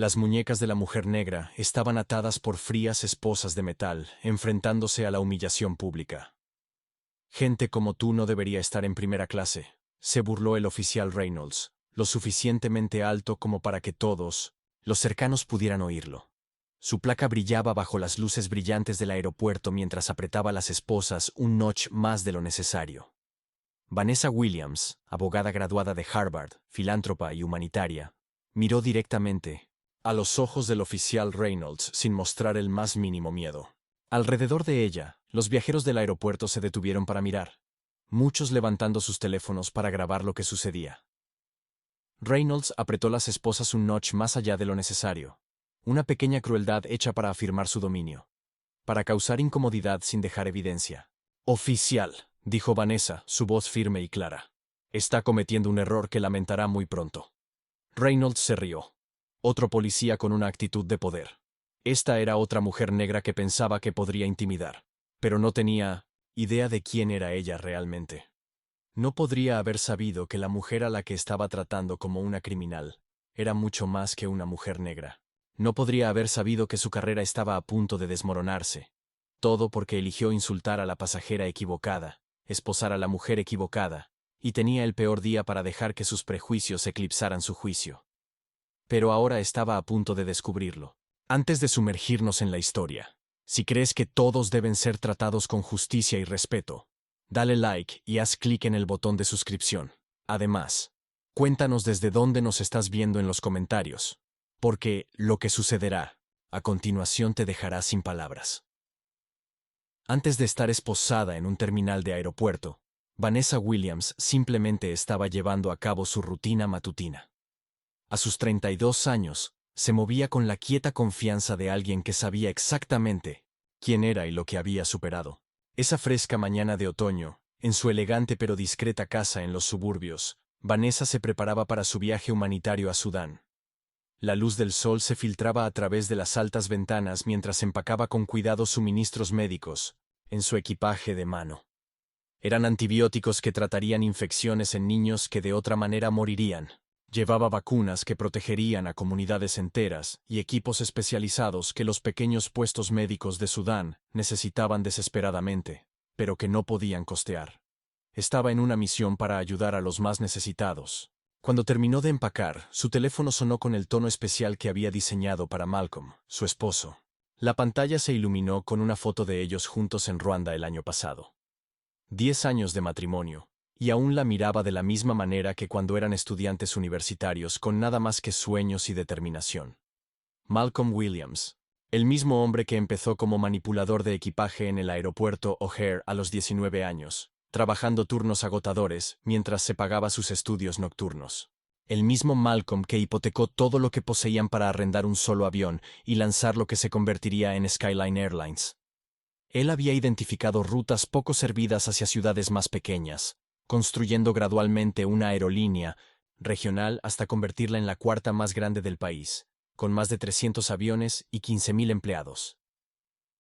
Las muñecas de la mujer negra estaban atadas por frías esposas de metal, enfrentándose a la humillación pública. Gente como tú no debería estar en primera clase, se burló el oficial Reynolds, lo suficientemente alto como para que todos, los cercanos, pudieran oírlo. Su placa brillaba bajo las luces brillantes del aeropuerto mientras apretaba a las esposas un notch más de lo necesario. Vanessa Williams, abogada graduada de Harvard, filántropa y humanitaria, miró directamente a los ojos del oficial Reynolds sin mostrar el más mínimo miedo. Alrededor de ella, los viajeros del aeropuerto se detuvieron para mirar, muchos levantando sus teléfonos para grabar lo que sucedía. Reynolds apretó las esposas un notch más allá de lo necesario, una pequeña crueldad hecha para afirmar su dominio, para causar incomodidad sin dejar evidencia. Oficial, dijo Vanessa, su voz firme y clara. Está cometiendo un error que lamentará muy pronto. Reynolds se rió. Otro policía con una actitud de poder. Esta era otra mujer negra que pensaba que podría intimidar, pero no tenía idea de quién era ella realmente. No podría haber sabido que la mujer a la que estaba tratando como una criminal era mucho más que una mujer negra. No podría haber sabido que su carrera estaba a punto de desmoronarse. Todo porque eligió insultar a la pasajera equivocada, esposar a la mujer equivocada, y tenía el peor día para dejar que sus prejuicios eclipsaran su juicio. Pero ahora estaba a punto de descubrirlo. Antes de sumergirnos en la historia, si crees que todos deben ser tratados con justicia y respeto, dale like y haz clic en el botón de suscripción. Además, cuéntanos desde dónde nos estás viendo en los comentarios, porque lo que sucederá a continuación te dejará sin palabras. Antes de estar esposada en un terminal de aeropuerto, Vanessa Williams simplemente estaba llevando a cabo su rutina matutina. A sus 32 años, se movía con la quieta confianza de alguien que sabía exactamente quién era y lo que había superado. Esa fresca mañana de otoño, en su elegante pero discreta casa en los suburbios, Vanessa se preparaba para su viaje humanitario a Sudán. La luz del sol se filtraba a través de las altas ventanas mientras empacaba con cuidado suministros médicos en su equipaje de mano. Eran antibióticos que tratarían infecciones en niños que de otra manera morirían. Llevaba vacunas que protegerían a comunidades enteras y equipos especializados que los pequeños puestos médicos de Sudán necesitaban desesperadamente, pero que no podían costear. Estaba en una misión para ayudar a los más necesitados. Cuando terminó de empacar, su teléfono sonó con el tono especial que había diseñado para Malcolm, su esposo. La pantalla se iluminó con una foto de ellos juntos en Ruanda el año pasado. 10 años de matrimonio, y aún la miraba de la misma manera que cuando eran estudiantes universitarios, con nada más que sueños y determinación. Malcolm Williams, el mismo hombre que empezó como manipulador de equipaje en el aeropuerto O'Hare a los 19 años, trabajando turnos agotadores mientras se pagaba sus estudios nocturnos. El mismo Malcolm que hipotecó todo lo que poseían para arrendar un solo avión y lanzar lo que se convertiría en Skyline Airlines. Él había identificado rutas poco servidas hacia ciudades más pequeñas, construyendo gradualmente una aerolínea regional hasta convertirla en la cuarta más grande del país, con más de 300 aviones y 15,000 empleados.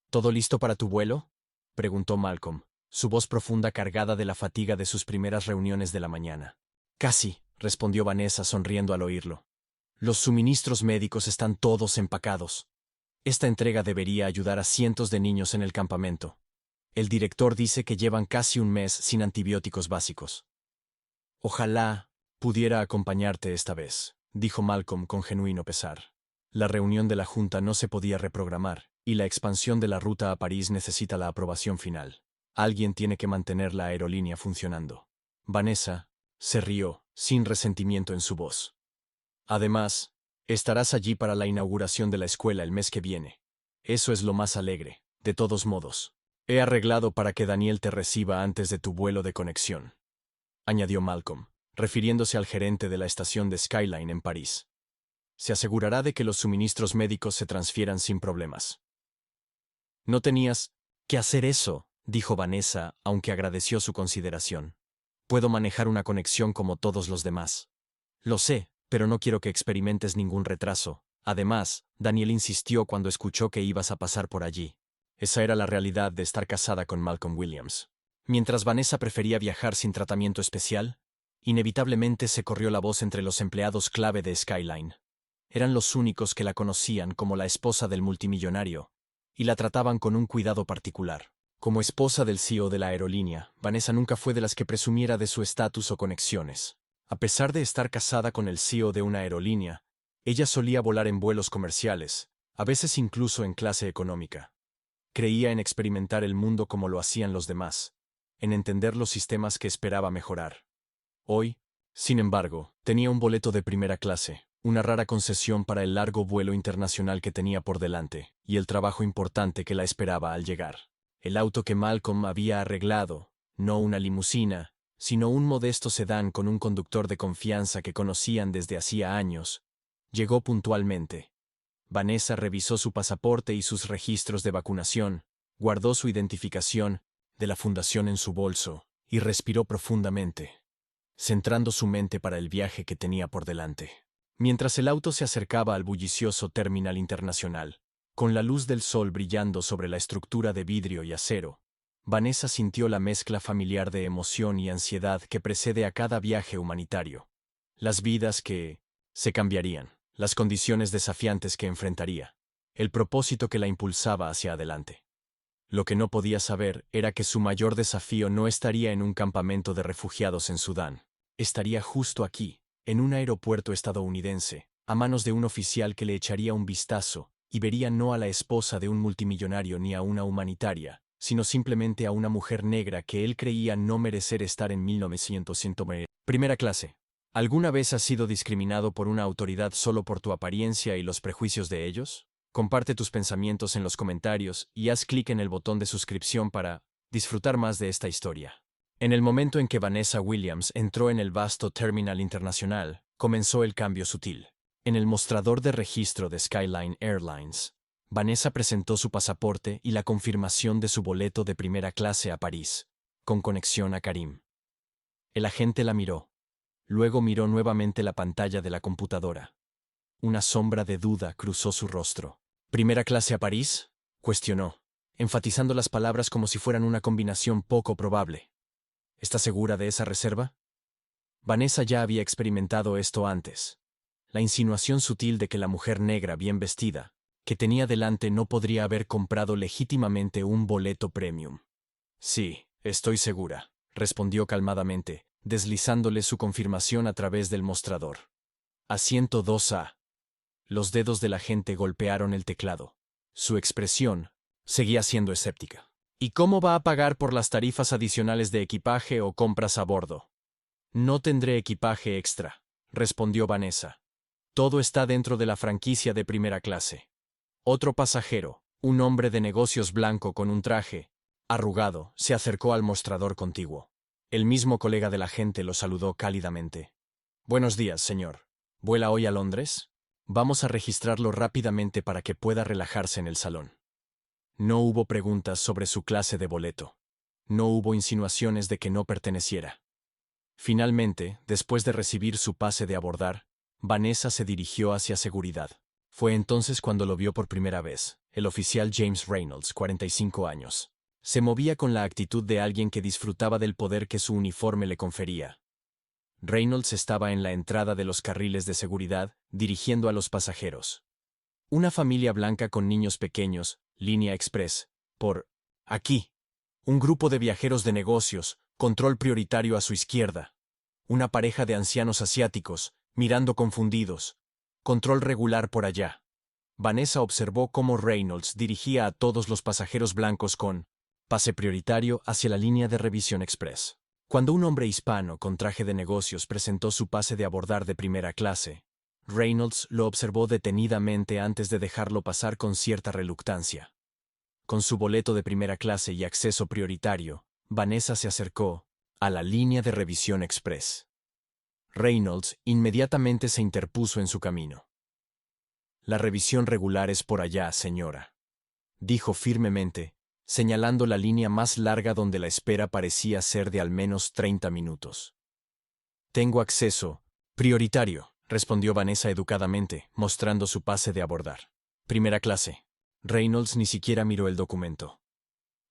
¿Todo listo para tu vuelo?, preguntó Malcolm, su voz profunda cargada de la fatiga de sus primeras reuniones de la mañana. Casi, respondió Vanessa sonriendo al oírlo. Los suministros médicos están todos empacados. Esta entrega debería ayudar a cientos de niños en el campamento. El director dice que llevan casi un mes sin antibióticos básicos. Ojalá pudiera acompañarte esta vez, dijo Malcolm con genuino pesar. La reunión de la Junta no se podía reprogramar, y la expansión de la ruta a París necesita la aprobación final. Alguien tiene que mantener la aerolínea funcionando. Vanessa se rió, sin resentimiento en su voz. Además, estarás allí para la inauguración de la escuela el mes que viene. Eso es lo más alegre. De todos modos, he arreglado para que Daniel te reciba antes de tu vuelo de conexión, añadió Malcolm, refiriéndose al gerente de la estación de Skyline en París. Se asegurará de que los suministros médicos se transfieran sin problemas. No tenías que hacer eso, dijo Vanessa, aunque agradeció su consideración. Puedo manejar una conexión como todos los demás. Lo sé, pero no quiero que experimentes ningún retraso. Además, Daniel insistió cuando escuchó que ibas a pasar por allí. Esa era la realidad de estar casada con Malcolm Williams. Mientras Vanessa prefería viajar sin tratamiento especial, inevitablemente se corrió la voz entre los empleados clave de Skyline. Eran los únicos que la conocían como la esposa del multimillonario, y la trataban con un cuidado particular. Como esposa del CEO de la aerolínea, Vanessa nunca fue de las que presumiera de su estatus o conexiones. A pesar de estar casada con el CEO de una aerolínea, ella solía volar en vuelos comerciales, a veces incluso en clase económica. Creía en experimentar el mundo como lo hacían los demás, en entender los sistemas que esperaba mejorar. Hoy, sin embargo, tenía un boleto de primera clase, una rara concesión para el largo vuelo internacional que tenía por delante, y el trabajo importante que la esperaba al llegar. El auto que Malcolm había arreglado, no una limusina, sino un modesto sedán con un conductor de confianza que conocían desde hacía años, llegó puntualmente. Vanessa revisó su pasaporte y sus registros de vacunación, guardó su identificación de la fundación en su bolso, y respiró profundamente, centrando su mente para el viaje que tenía por delante. Mientras el auto se acercaba al bullicioso terminal internacional, con la luz del sol brillando sobre la estructura de vidrio y acero, Vanessa sintió la mezcla familiar de emoción y ansiedad que precede a cada viaje humanitario. Las vidas que se cambiarían, las condiciones desafiantes que enfrentaría, el propósito que la impulsaba hacia adelante. Lo que no podía saber era que su mayor desafío no estaría en un campamento de refugiados en Sudán. Estaría justo aquí, en un aeropuerto estadounidense, a manos de un oficial que le echaría un vistazo y vería no a la esposa de un multimillonario ni a una humanitaria, sino simplemente a una mujer negra que él creía no merecer estar en 1900. Primera clase. ¿Alguna vez has sido discriminado por una autoridad solo por tu apariencia y los prejuicios de ellos? Comparte tus pensamientos en los comentarios y haz clic en el botón de suscripción para disfrutar más de esta historia. En el momento en que Vanessa Williams entró en el vasto Terminal Internacional, comenzó el cambio sutil. En el mostrador de registro de Skyline Airlines, Vanessa presentó su pasaporte y la confirmación de su boleto de primera clase a París, con conexión a Karim. El agente la miró. Luego miró nuevamente la pantalla de la computadora. Una sombra de duda cruzó su rostro. ¿Primera clase a París?, cuestionó, enfatizando las palabras como si fueran una combinación poco probable. ¿Estás segura de esa reserva? Vanessa ya había experimentado esto antes. La insinuación sutil de que la mujer negra bien vestida, que tenía delante, no podría haber comprado legítimamente un boleto premium. Sí, estoy segura, respondió calmadamente, deslizándole su confirmación a través del mostrador. Asiento 2A. Los dedos del agente golpearon el teclado. Su expresión seguía siendo escéptica. ¿Y cómo va a pagar por las tarifas adicionales de equipaje o compras a bordo? No tendré equipaje extra, respondió Vanessa. Todo está dentro de la franquicia de primera clase. Otro pasajero, un hombre de negocios blanco con un traje arrugado, se acercó al mostrador contiguo. El mismo colega del agente lo saludó cálidamente. Buenos días, señor. ¿Vuela hoy a Londres? Vamos a registrarlo rápidamente para que pueda relajarse en el salón. No hubo preguntas sobre su clase de boleto. No hubo insinuaciones de que no perteneciera. Finalmente, después de recibir su pase de abordar, Vanessa se dirigió hacia seguridad. Fue entonces cuando lo vio por primera vez, el oficial James Reynolds, 45 años. Se movía con la actitud de alguien que disfrutaba del poder que su uniforme le confería. Reynolds estaba en la entrada de los carriles de seguridad, dirigiendo a los pasajeros. Una familia blanca con niños pequeños, línea express, por aquí. Un grupo de viajeros de negocios, control prioritario a su izquierda. Una pareja de ancianos asiáticos, mirando confundidos. Control regular por allá. Vanessa observó cómo Reynolds dirigía a todos los pasajeros blancos con pase prioritario hacia la línea de revisión express. Cuando un hombre hispano con traje de negocios presentó su pase de abordar de primera clase, Reynolds lo observó detenidamente antes de dejarlo pasar con cierta reluctancia. Con su boleto de primera clase y acceso prioritario, Vanessa se acercó a la línea de revisión express. Reynolds inmediatamente se interpuso en su camino. La revisión regular es por allá, señora, dijo firmemente, señalando la línea más larga donde la espera parecía ser de al menos 30 minutos. Tengo acceso prioritario, respondió Vanessa educadamente, mostrando su pase de abordar. Primera clase. Reynolds ni siquiera miró el documento.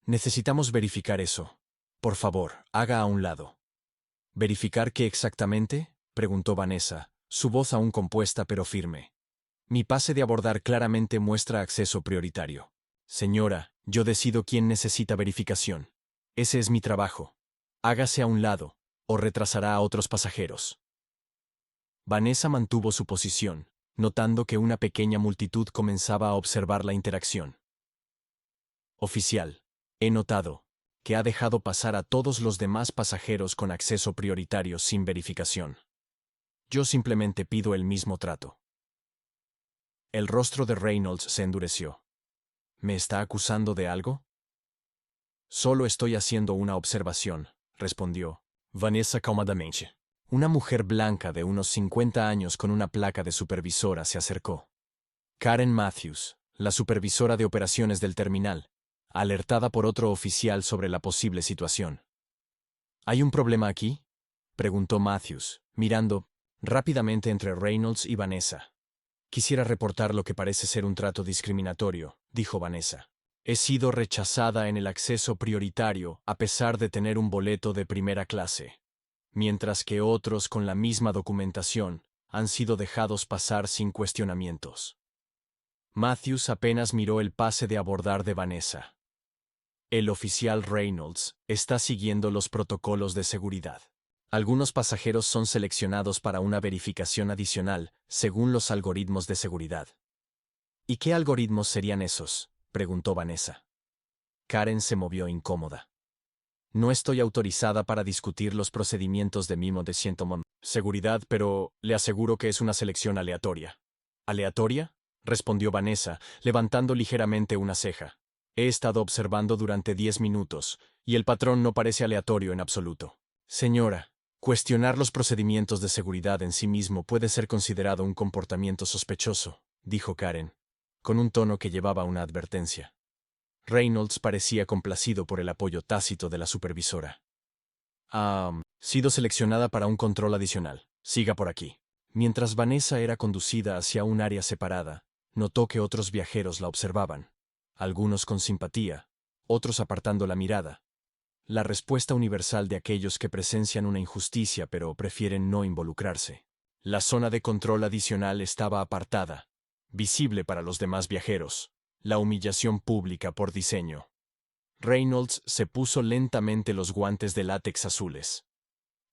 Necesitamos verificar eso. Por favor, haga a un lado. ¿Verificar qué exactamente?, preguntó Vanessa, su voz aún compuesta pero firme. Mi pase de abordar claramente muestra acceso prioritario. Señora, yo decido quién necesita verificación. Ese es mi trabajo. Hágase a un lado, o retrasará a otros pasajeros. Vanessa mantuvo su posición, notando que una pequeña multitud comenzaba a observar la interacción. Oficial, he notado que ha dejado pasar a todos los demás pasajeros con acceso prioritario sin verificación. Yo simplemente pido el mismo trato. El rostro de Reynolds se endureció. ¿Me está acusando de algo? Solo estoy haciendo una observación, respondió Vanessa cómodamente. Una mujer blanca de unos 50 años con una placa de supervisora se acercó. Karen Matthews, la supervisora de operaciones del terminal, alertada por otro oficial sobre la posible situación. ¿Hay un problema aquí?, preguntó Matthews, mirando rápidamente entre Reynolds y Vanessa. Quisiera reportar lo que parece ser un trato discriminatorio, dijo Vanessa. He sido rechazada en el acceso prioritario a pesar de tener un boleto de primera clase, mientras que otros con la misma documentación han sido dejados pasar sin cuestionamientos. Matthews apenas miró el pase de abordar de Vanessa. El oficial Reynolds está siguiendo los protocolos de seguridad. Algunos pasajeros son seleccionados para una verificación adicional según los algoritmos de seguridad. ¿Y qué algoritmos serían esos?, preguntó Vanessa. Karen se movió incómoda. No estoy autorizada para discutir los procedimientos de mimo de seguridad, pero le aseguro que es una selección aleatoria. ¿Aleatoria?, respondió Vanessa, levantando ligeramente una ceja. He estado observando durante 10 minutos, y el patrón no parece aleatorio en absoluto. Señora, cuestionar los procedimientos de seguridad en sí mismo puede ser considerado un comportamiento sospechoso, dijo Karen, con un tono que llevaba una advertencia. Reynolds parecía complacido por el apoyo tácito de la supervisora. Sido seleccionada para un control adicional. Siga por aquí. Mientras Vanessa era conducida hacia un área separada, notó que otros viajeros la observaban, algunos con simpatía, otros apartando la mirada. La respuesta universal de aquellos que presencian una injusticia pero prefieren no involucrarse. La zona de control adicional estaba apartada, visible para los demás viajeros. La humillación pública por diseño. Reynolds se puso lentamente los guantes de látex azules.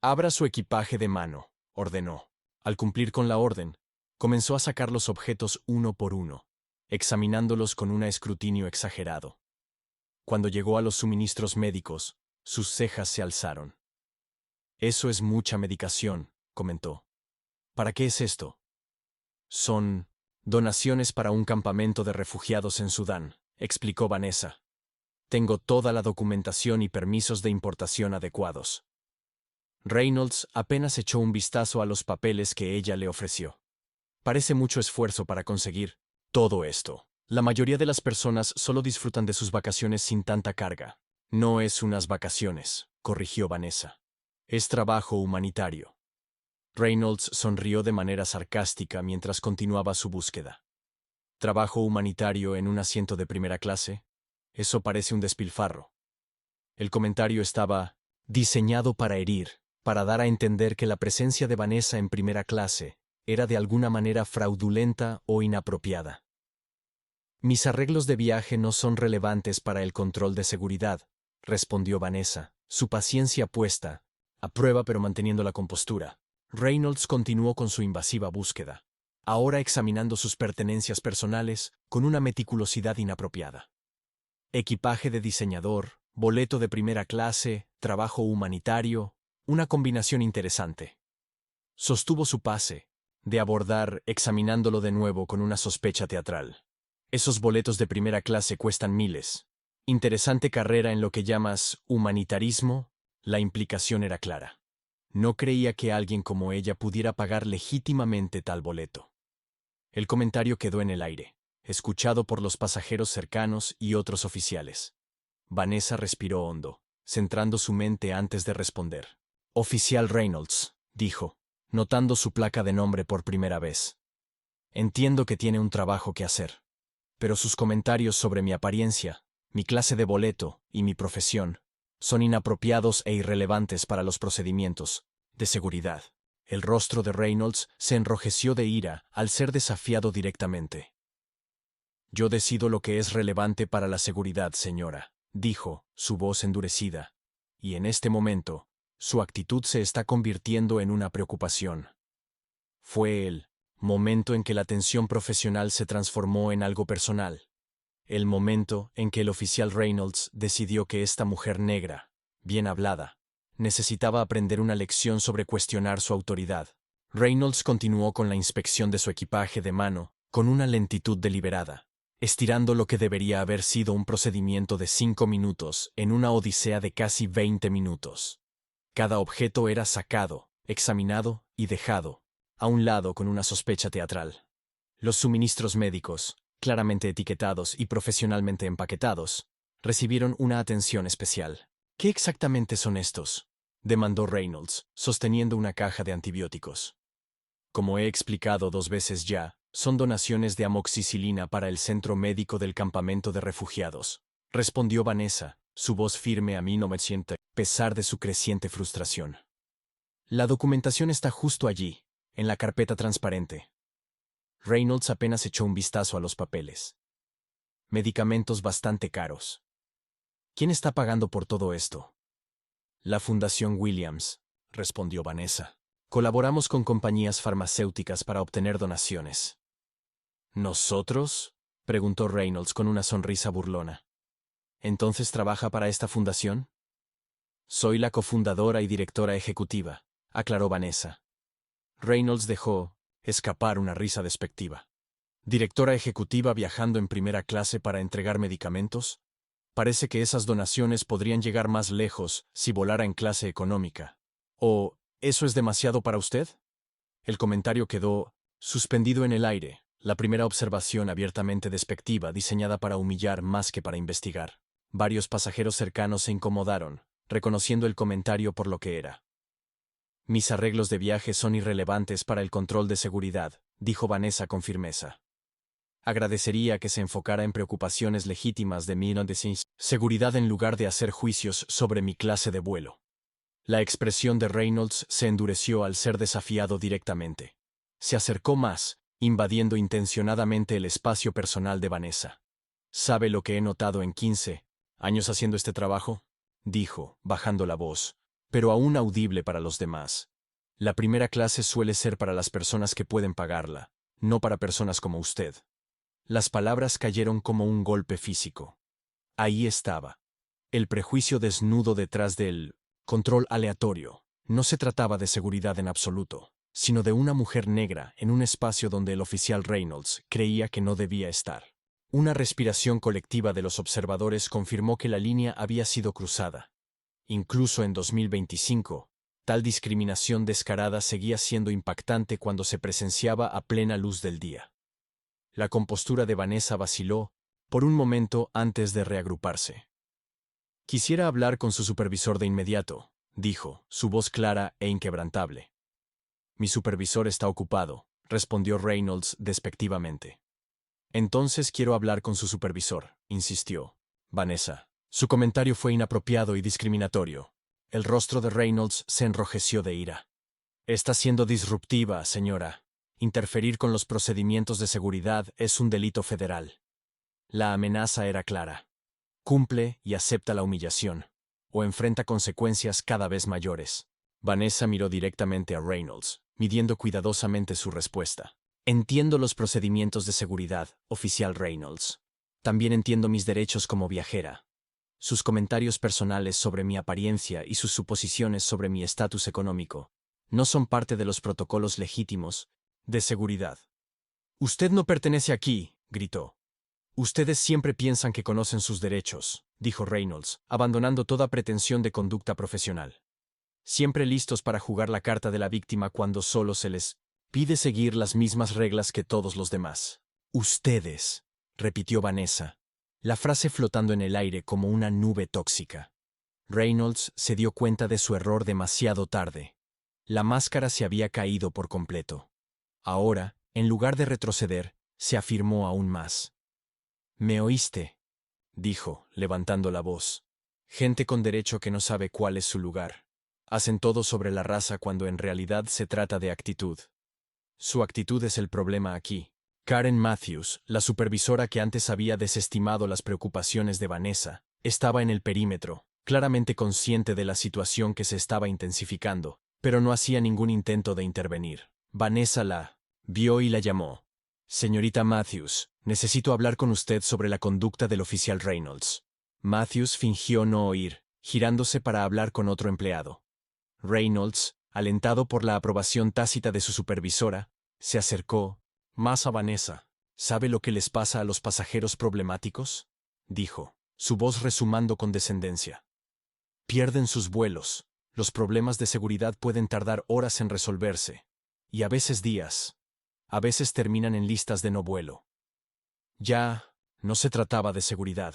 Abra su equipaje de mano, ordenó. Al cumplir con la orden, comenzó a sacar los objetos uno por uno, examinándolos con un escrutinio exagerado. Cuando llegó a los suministros médicos, sus cejas se alzaron. Eso es mucha medicación, comentó. ¿Para qué es esto? Son donaciones para un campamento de refugiados en Sudán, explicó Vanessa. Tengo toda la documentación y permisos de importación adecuados. Reynolds apenas echó un vistazo a los papeles que ella le ofreció. Parece mucho esfuerzo para conseguir todo esto. La mayoría de las personas solo disfrutan de sus vacaciones sin tanta carga. No es unas vacaciones, corrigió Vanessa. Es trabajo humanitario. Reynolds sonrió de manera sarcástica mientras continuaba su búsqueda. ¿Trabajo humanitario en un asiento de primera clase? Eso parece un despilfarro. El comentario estaba diseñado para herir, para dar a entender que la presencia de Vanessa en primera clase era de alguna manera fraudulenta o inapropiada. Mis arreglos de viaje no son relevantes para el control de seguridad, respondió Vanessa, su paciencia puesta a prueba pero manteniendo la compostura. Reynolds continuó con su invasiva búsqueda, ahora examinando sus pertenencias personales con una meticulosidad inapropiada. Equipaje de diseñador, boleto de primera clase, trabajo humanitario, una combinación interesante. Sostuvo su pase de abordar examinándolo de nuevo con una sospecha teatral. Esos boletos de primera clase cuestan miles. Interesante carrera en lo que llamas humanitarismo. La implicación era clara. No creía que alguien como ella pudiera pagar legítimamente tal boleto. El comentario quedó en el aire, escuchado por los pasajeros cercanos y otros oficiales. Vanessa respiró hondo, centrando su mente antes de responder. Oficial Reynolds, dijo, notando su placa de nombre por primera vez. Entiendo que tiene un trabajo que hacer, pero sus comentarios sobre mi apariencia, mi clase de boleto y mi profesión son inapropiados e irrelevantes para los procedimientos de seguridad. El rostro de Reynolds se enrojeció de ira al ser desafiado directamente. «Yo decido lo que es relevante para la seguridad, señora», dijo, su voz endurecida. Y en este momento, su actitud se está convirtiendo en una preocupación. Fue el momento en que la tensión profesional se transformó en algo personal. El momento en que el oficial Reynolds decidió que esta mujer negra, bien hablada, necesitaba aprender una lección sobre cuestionar su autoridad. Reynolds continuó con la inspección de su equipaje de mano, con una lentitud deliberada, estirando lo que debería haber sido un procedimiento de 5 minutos en una odisea de casi 20 minutos. Cada objeto era sacado, examinado y dejado a un lado con una sospecha teatral. Los suministros médicos, claramente etiquetados y profesionalmente empaquetados, recibieron una atención especial. «¿Qué exactamente son estos?», demandó Reynolds, sosteniendo una caja de antibióticos. «Como he explicado 2 veces ya, son donaciones de amoxicilina para el centro médico del campamento de refugiados», respondió Vanessa, su voz firme a 1900, a pesar de su creciente frustración. «La documentación está justo allí, en la carpeta transparente». Reynolds apenas echó un vistazo a los papeles. «Medicamentos bastante caros». «¿Quién está pagando por todo esto?». «La Fundación Williams», respondió Vanessa. «Colaboramos con compañías farmacéuticas para obtener donaciones». «¿Nosotros?», preguntó Reynolds con una sonrisa burlona. «¿Entonces trabaja para esta fundación?». «Soy la cofundadora y directora ejecutiva», aclaró Vanessa. Reynolds dejó escapar una risa despectiva. «¿Directora ejecutiva viajando en primera clase para entregar medicamentos? Parece que esas donaciones podrían llegar más lejos si volara en clase económica. ¿O eso es demasiado para usted?». El comentario quedó suspendido en el aire, la primera observación abiertamente despectiva diseñada para humillar más que para investigar. Varios pasajeros cercanos se incomodaron, reconociendo el comentario por lo que era. «Mis arreglos de viaje son irrelevantes para el control de seguridad», dijo Vanessa con firmeza. «Agradecería que se enfocara en preocupaciones legítimas de mi seguridad en lugar de hacer juicios sobre mi clase de vuelo». La expresión de Reynolds se endureció al ser desafiado directamente. Se acercó más, invadiendo intencionadamente el espacio personal de Vanessa. «¿Sabe lo que he notado en 15 años haciendo este trabajo?», dijo, bajando la voz, pero aún audible para los demás. «La primera clase suele ser para las personas que pueden pagarla, no para personas como usted». Las palabras cayeron como un golpe físico. Ahí estaba. El prejuicio desnudo detrás del control aleatorio. No se trataba de seguridad en absoluto, sino de una mujer negra en un espacio donde el oficial Reynolds creía que no debía estar. Una respiración colectiva de los observadores confirmó que la línea había sido cruzada. Incluso en 2025, tal discriminación descarada seguía siendo impactante cuando se presenciaba a plena luz del día. La compostura de Vanessa vaciló por un momento antes de reagruparse. «Quisiera hablar con su supervisor de inmediato», dijo, su voz clara e inquebrantable. «Mi supervisor está ocupado», respondió Reynolds despectivamente. «Entonces quiero hablar con su supervisor», insistió Vanessa. Su comentario fue inapropiado y discriminatorio. El rostro de Reynolds se enrojeció de ira. «Está siendo disruptiva, señora. Interferir con los procedimientos de seguridad es un delito federal». La amenaza era clara. «Cumple y acepta la humillación, o enfrenta consecuencias cada vez mayores». Vanessa miró directamente a Reynolds, midiendo cuidadosamente su respuesta. «Entiendo los procedimientos de seguridad, oficial Reynolds. También entiendo mis derechos como viajera. Sus comentarios personales sobre mi apariencia y sus suposiciones sobre mi estatus económico no son parte de los protocolos legítimos de seguridad». «Usted no pertenece aquí», gritó. «Ustedes siempre piensan que conocen sus derechos», dijo Reynolds, abandonando toda pretensión de conducta profesional. «Siempre listos para jugar la carta de la víctima cuando solo se les pide seguir las mismas reglas que todos los demás». «Ustedes», repitió Vanessa, la frase flotando en el aire como una nube tóxica. Reynolds se dio cuenta de su error demasiado tarde. La máscara se había caído por completo. Ahora, en lugar de retroceder, se afirmó aún más. «¿Me oíste?», dijo, levantando la voz. «Gente con derecho que no sabe cuál es su lugar». Hacen todo sobre la raza cuando en realidad se trata de actitud. Su actitud es el problema aquí. Karen Matthews, la supervisora que antes había desestimado las preocupaciones de Vanessa, estaba en el perímetro, claramente consciente de la situación que se estaba intensificando, pero no hacía ningún intento de intervenir. Vanessa la vio y la llamó. Señorita Matthews, necesito hablar con usted sobre la conducta del oficial Reynolds. Matthews fingió no oír, girándose para hablar con otro empleado. Reynolds, alentado por la aprobación tácita de su supervisora, se acercó más a Vanessa. ¿Sabe lo que les pasa a los pasajeros problemáticos?, dijo, su voz resumando con descendencia. Pierden sus vuelos. Los problemas de seguridad pueden tardar horas en resolverse. Y a veces días. A veces terminan en listas de no vuelo. Ya, no se trataba de seguridad.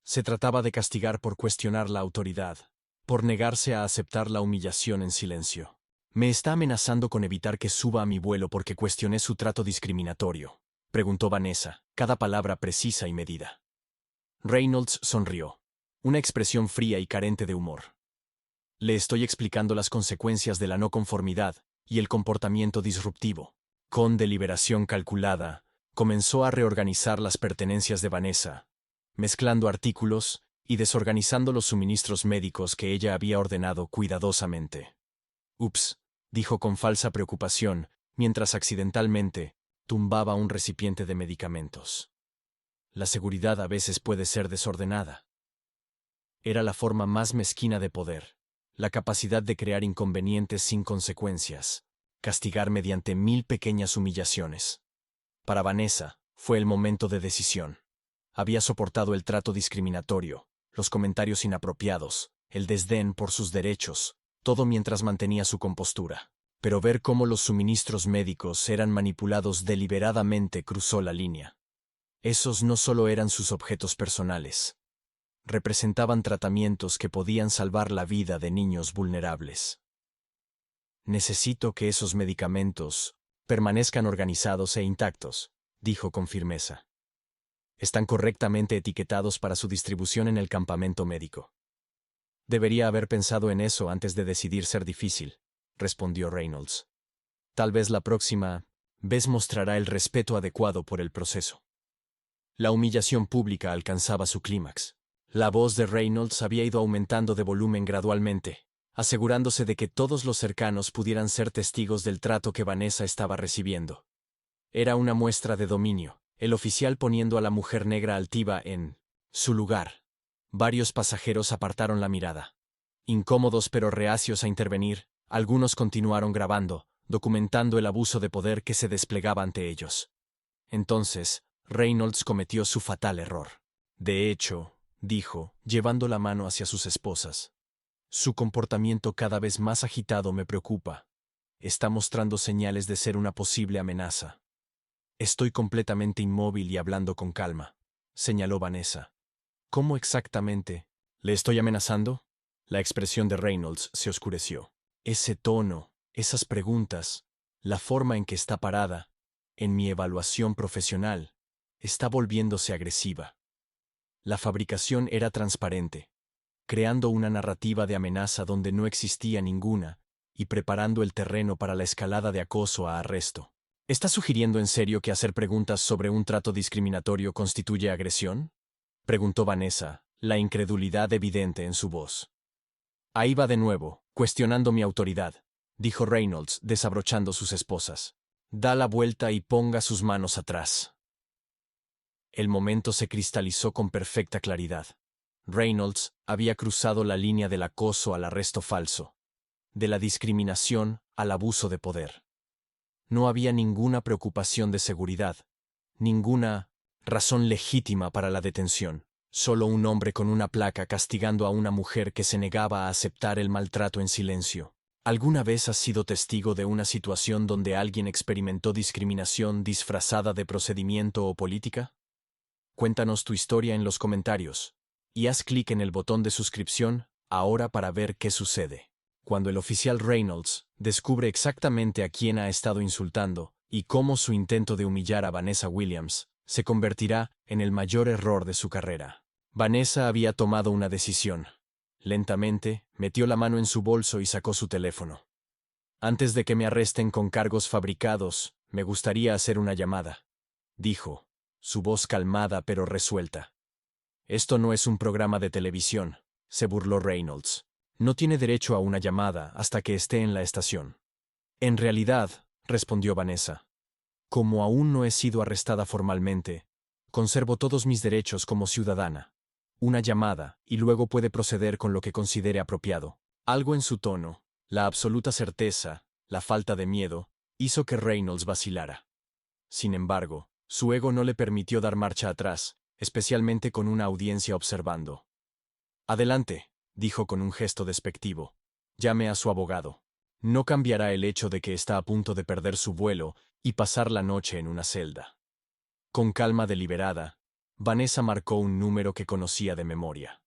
Se trataba de castigar por cuestionar la autoridad, por negarse a aceptar la humillación en silencio. ¿Me está amenazando con evitar que suba a mi vuelo porque cuestioné su trato discriminatorio?, preguntó Vanessa, cada palabra precisa y medida. Reynolds sonrió, una expresión fría y carente de humor. Le estoy explicando las consecuencias de la no conformidad y el comportamiento disruptivo. Con deliberación calculada, comenzó a reorganizar las pertenencias de Vanessa, mezclando artículos y desorganizando los suministros médicos que ella había ordenado cuidadosamente. Ups, dijo con falsa preocupación, mientras accidentalmente tumbaba un recipiente de medicamentos. La seguridad a veces puede ser desordenada. Era la forma más mezquina de poder, la capacidad de crear inconvenientes sin consecuencias, castigar mediante 1000 pequeñas humillaciones. Para Vanessa, fue el momento de decisión. Había soportado el trato discriminatorio, los comentarios inapropiados, el desdén por sus derechos, todo mientras mantenía su compostura. Pero ver cómo los suministros médicos eran manipulados deliberadamente cruzó la línea. Esos no solo eran sus objetos personales. Representaban tratamientos que podían salvar la vida de niños vulnerables. Necesito que esos medicamentos permanezcan organizados e intactos, dijo con firmeza. Están correctamente etiquetados para su distribución en el campamento médico. Debería haber pensado en eso antes de decidir ser difícil, respondió Reynolds. Tal vez la próxima vez mostrará el respeto adecuado por el proceso. La humillación pública alcanzaba su clímax. La voz de Reynolds había ido aumentando de volumen gradualmente, asegurándose de que todos los cercanos pudieran ser testigos del trato que Vanessa estaba recibiendo. Era una muestra de dominio, el oficial poniendo a la mujer negra altiva en su lugar. Varios pasajeros apartaron la mirada. Incómodos pero reacios a intervenir, algunos continuaron grabando, documentando el abuso de poder que se desplegaba ante ellos. Entonces, Reynolds cometió su fatal error. De hecho, dijo, llevando la mano hacia sus esposas. Su comportamiento cada vez más agitado me preocupa. Está mostrando señales de ser una posible amenaza. Estoy completamente inmóvil y hablando con calma, señaló Vanessa. ¿Cómo exactamente? ¿Le estoy amenazando? La expresión de Reynolds se oscureció. Ese tono, esas preguntas, la forma en que está parada, en mi evaluación profesional, está volviéndose agresiva. La fabricación era transparente, creando una narrativa de amenaza donde no existía ninguna y preparando el terreno para la escalada de acoso a arresto. ¿Está sugiriendo en serio que hacer preguntas sobre un trato discriminatorio constituye agresión?, preguntó Vanessa, la incredulidad evidente en su voz. Ahí va de nuevo, cuestionando mi autoridad, dijo Reynolds, desabrochando sus esposas. Da la vuelta y ponga sus manos atrás. El momento se cristalizó con perfecta claridad. Reynolds había cruzado la línea del acoso al arresto falso, de la discriminación al abuso de poder. No había ninguna preocupación de seguridad, ninguna razón legítima para la detención, solo un hombre con una placa castigando a una mujer que se negaba a aceptar el maltrato en silencio. ¿Alguna vez has sido testigo de una situación donde alguien experimentó discriminación disfrazada de procedimiento o política? Cuéntanos tu historia en los comentarios, y haz clic en el botón de suscripción ahora para ver qué sucede. Cuando el oficial Reynolds descubre exactamente a quién ha estado insultando y cómo su intento de humillar a Vanessa Williams se convertirá en el mayor error de su carrera. Vanessa había tomado una decisión. Lentamente, metió la mano en su bolso y sacó su teléfono. Antes de que me arresten con cargos fabricados, me gustaría hacer una llamada, dijo, su voz calmada pero resuelta. Esto no es un programa de televisión, se burló Reynolds. No tiene derecho a una llamada hasta que esté en la estación. En realidad, respondió Vanessa, como aún no he sido arrestada formalmente, conservo todos mis derechos como ciudadana. Una llamada, y luego puede proceder con lo que considere apropiado. Algo en su tono, la absoluta certeza, la falta de miedo, hizo que Reynolds vacilara. Sin embargo, su ego no le permitió dar marcha atrás, especialmente con una audiencia observando. Adelante, dijo con un gesto despectivo. Llame a su abogado. No cambiará el hecho de que está a punto de perder su vuelo y pasar la noche en una celda. Con calma deliberada, Vanessa marcó un número que conocía de memoria.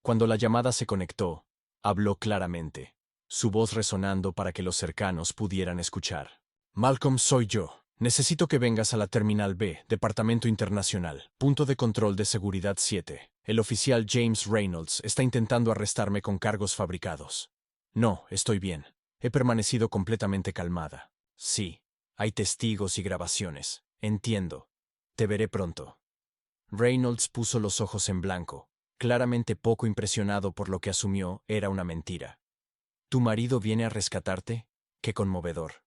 Cuando la llamada se conectó, habló claramente, su voz resonando para que los cercanos pudieran escuchar. Malcolm, soy yo. Necesito que vengas a la Terminal B, Departamento Internacional, punto de control de seguridad 7. El oficial James Reynolds está intentando arrestarme con cargos fabricados. No, estoy bien. He permanecido completamente calmada. Sí, hay testigos y grabaciones. Entiendo. Te veré pronto. Reynolds puso los ojos en blanco, claramente poco impresionado por lo que asumió era una mentira. ¿Tu marido viene a rescatarte? Qué conmovedor.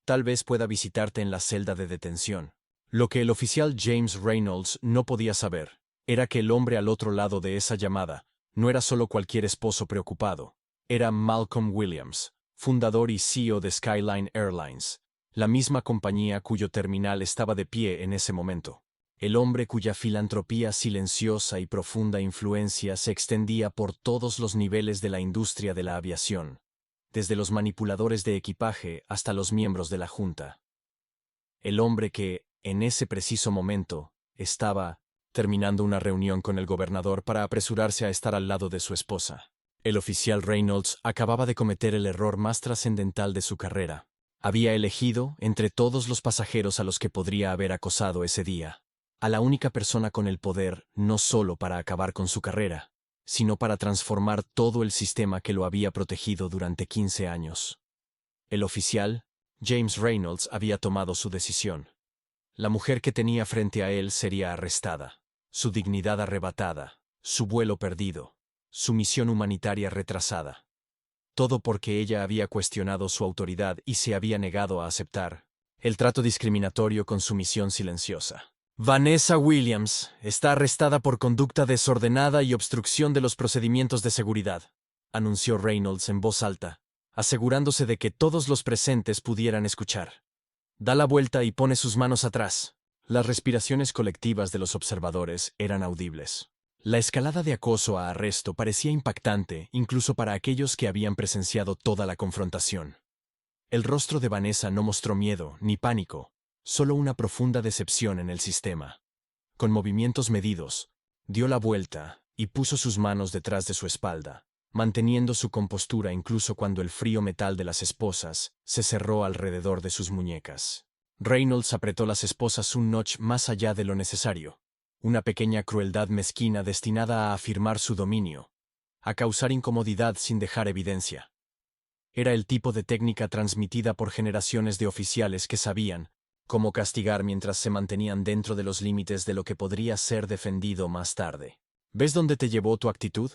Tal vez pueda visitarte en la celda de detención. Lo que el oficial James Reynolds no podía saber era que el hombre al otro lado de esa llamada no era solo cualquier esposo preocupado, era Malcolm Williams, fundador y CEO de Skyline Airlines, la misma compañía cuyo terminal estaba de pie en ese momento. El hombre cuya filantropía silenciosa y profunda influencia se extendía por todos los niveles de la industria de la aviación, desde los manipuladores de equipaje hasta los miembros de la Junta. El hombre que, en ese preciso momento, estaba terminando una reunión con el gobernador para apresurarse a estar al lado de su esposa. El oficial Reynolds acababa de cometer el error más trascendental de su carrera. Había elegido, entre todos los pasajeros a los que podría haber acosado ese día, a la única persona con el poder no solo para acabar con su carrera, sino para transformar todo el sistema que lo había protegido durante 15 años. El oficial, James Reynolds, había tomado su decisión. La mujer que tenía frente a él sería arrestada, su dignidad arrebatada, su vuelo perdido, su misión humanitaria retrasada. Todo porque ella había cuestionado su autoridad y se había negado a aceptar el trato discriminatorio con su misión silenciosa. Vanessa Williams está arrestada por conducta desordenada y obstrucción de los procedimientos de seguridad, anunció Reynolds en voz alta, asegurándose de que todos los presentes pudieran escuchar. Da la vuelta y pone sus manos atrás. Las respiraciones colectivas de los observadores eran audibles. La escalada de acoso a arresto parecía impactante incluso para aquellos que habían presenciado toda la confrontación. El rostro de Vanessa no mostró miedo ni pánico, solo una profunda decepción en el sistema. Con movimientos medidos, dio la vuelta y puso sus manos detrás de su espalda, manteniendo su compostura incluso cuando el frío metal de las esposas se cerró alrededor de sus muñecas. Reynolds apretó las esposas un notch más allá de lo necesario, una pequeña crueldad mezquina destinada a afirmar su dominio, a causar incomodidad sin dejar evidencia. Era el tipo de técnica transmitida por generaciones de oficiales que sabían cómo castigar mientras se mantenían dentro de los límites de lo que podría ser defendido más tarde. ¿Ves dónde te llevó tu actitud?,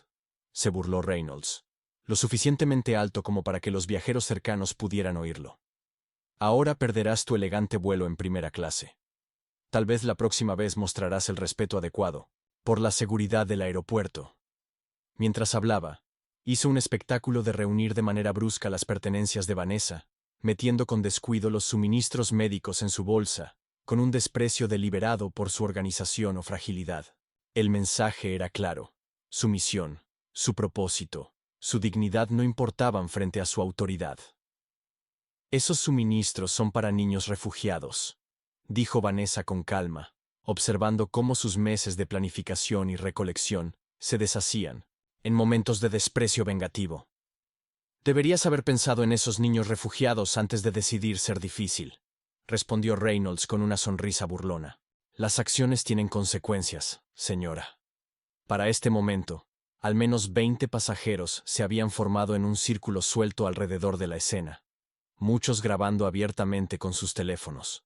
se burló Reynolds, lo suficientemente alto como para que los viajeros cercanos pudieran oírlo. Ahora perderás tu elegante vuelo en primera clase. Tal vez la próxima vez mostrarás el respeto adecuado, por la seguridad del aeropuerto. Mientras hablaba, hizo un espectáculo de reunir de manera brusca las pertenencias de Vanessa, metiendo con descuido los suministros médicos en su bolsa, con un desprecio deliberado por su organización o fragilidad. El mensaje era claro. Su misión, su propósito, su dignidad no importaban frente a su autoridad. Esos suministros son para niños refugiados, dijo Vanessa con calma, observando cómo sus meses de planificación y recolección se deshacían, en momentos de desprecio vengativo. Deberías haber pensado en esos niños refugiados antes de decidir ser difícil, respondió Reynolds con una sonrisa burlona. Las acciones tienen consecuencias, señora. Para este momento, Al menos 20 pasajeros se habían formado en un círculo suelto alrededor de la escena, muchos grabando abiertamente con sus teléfonos.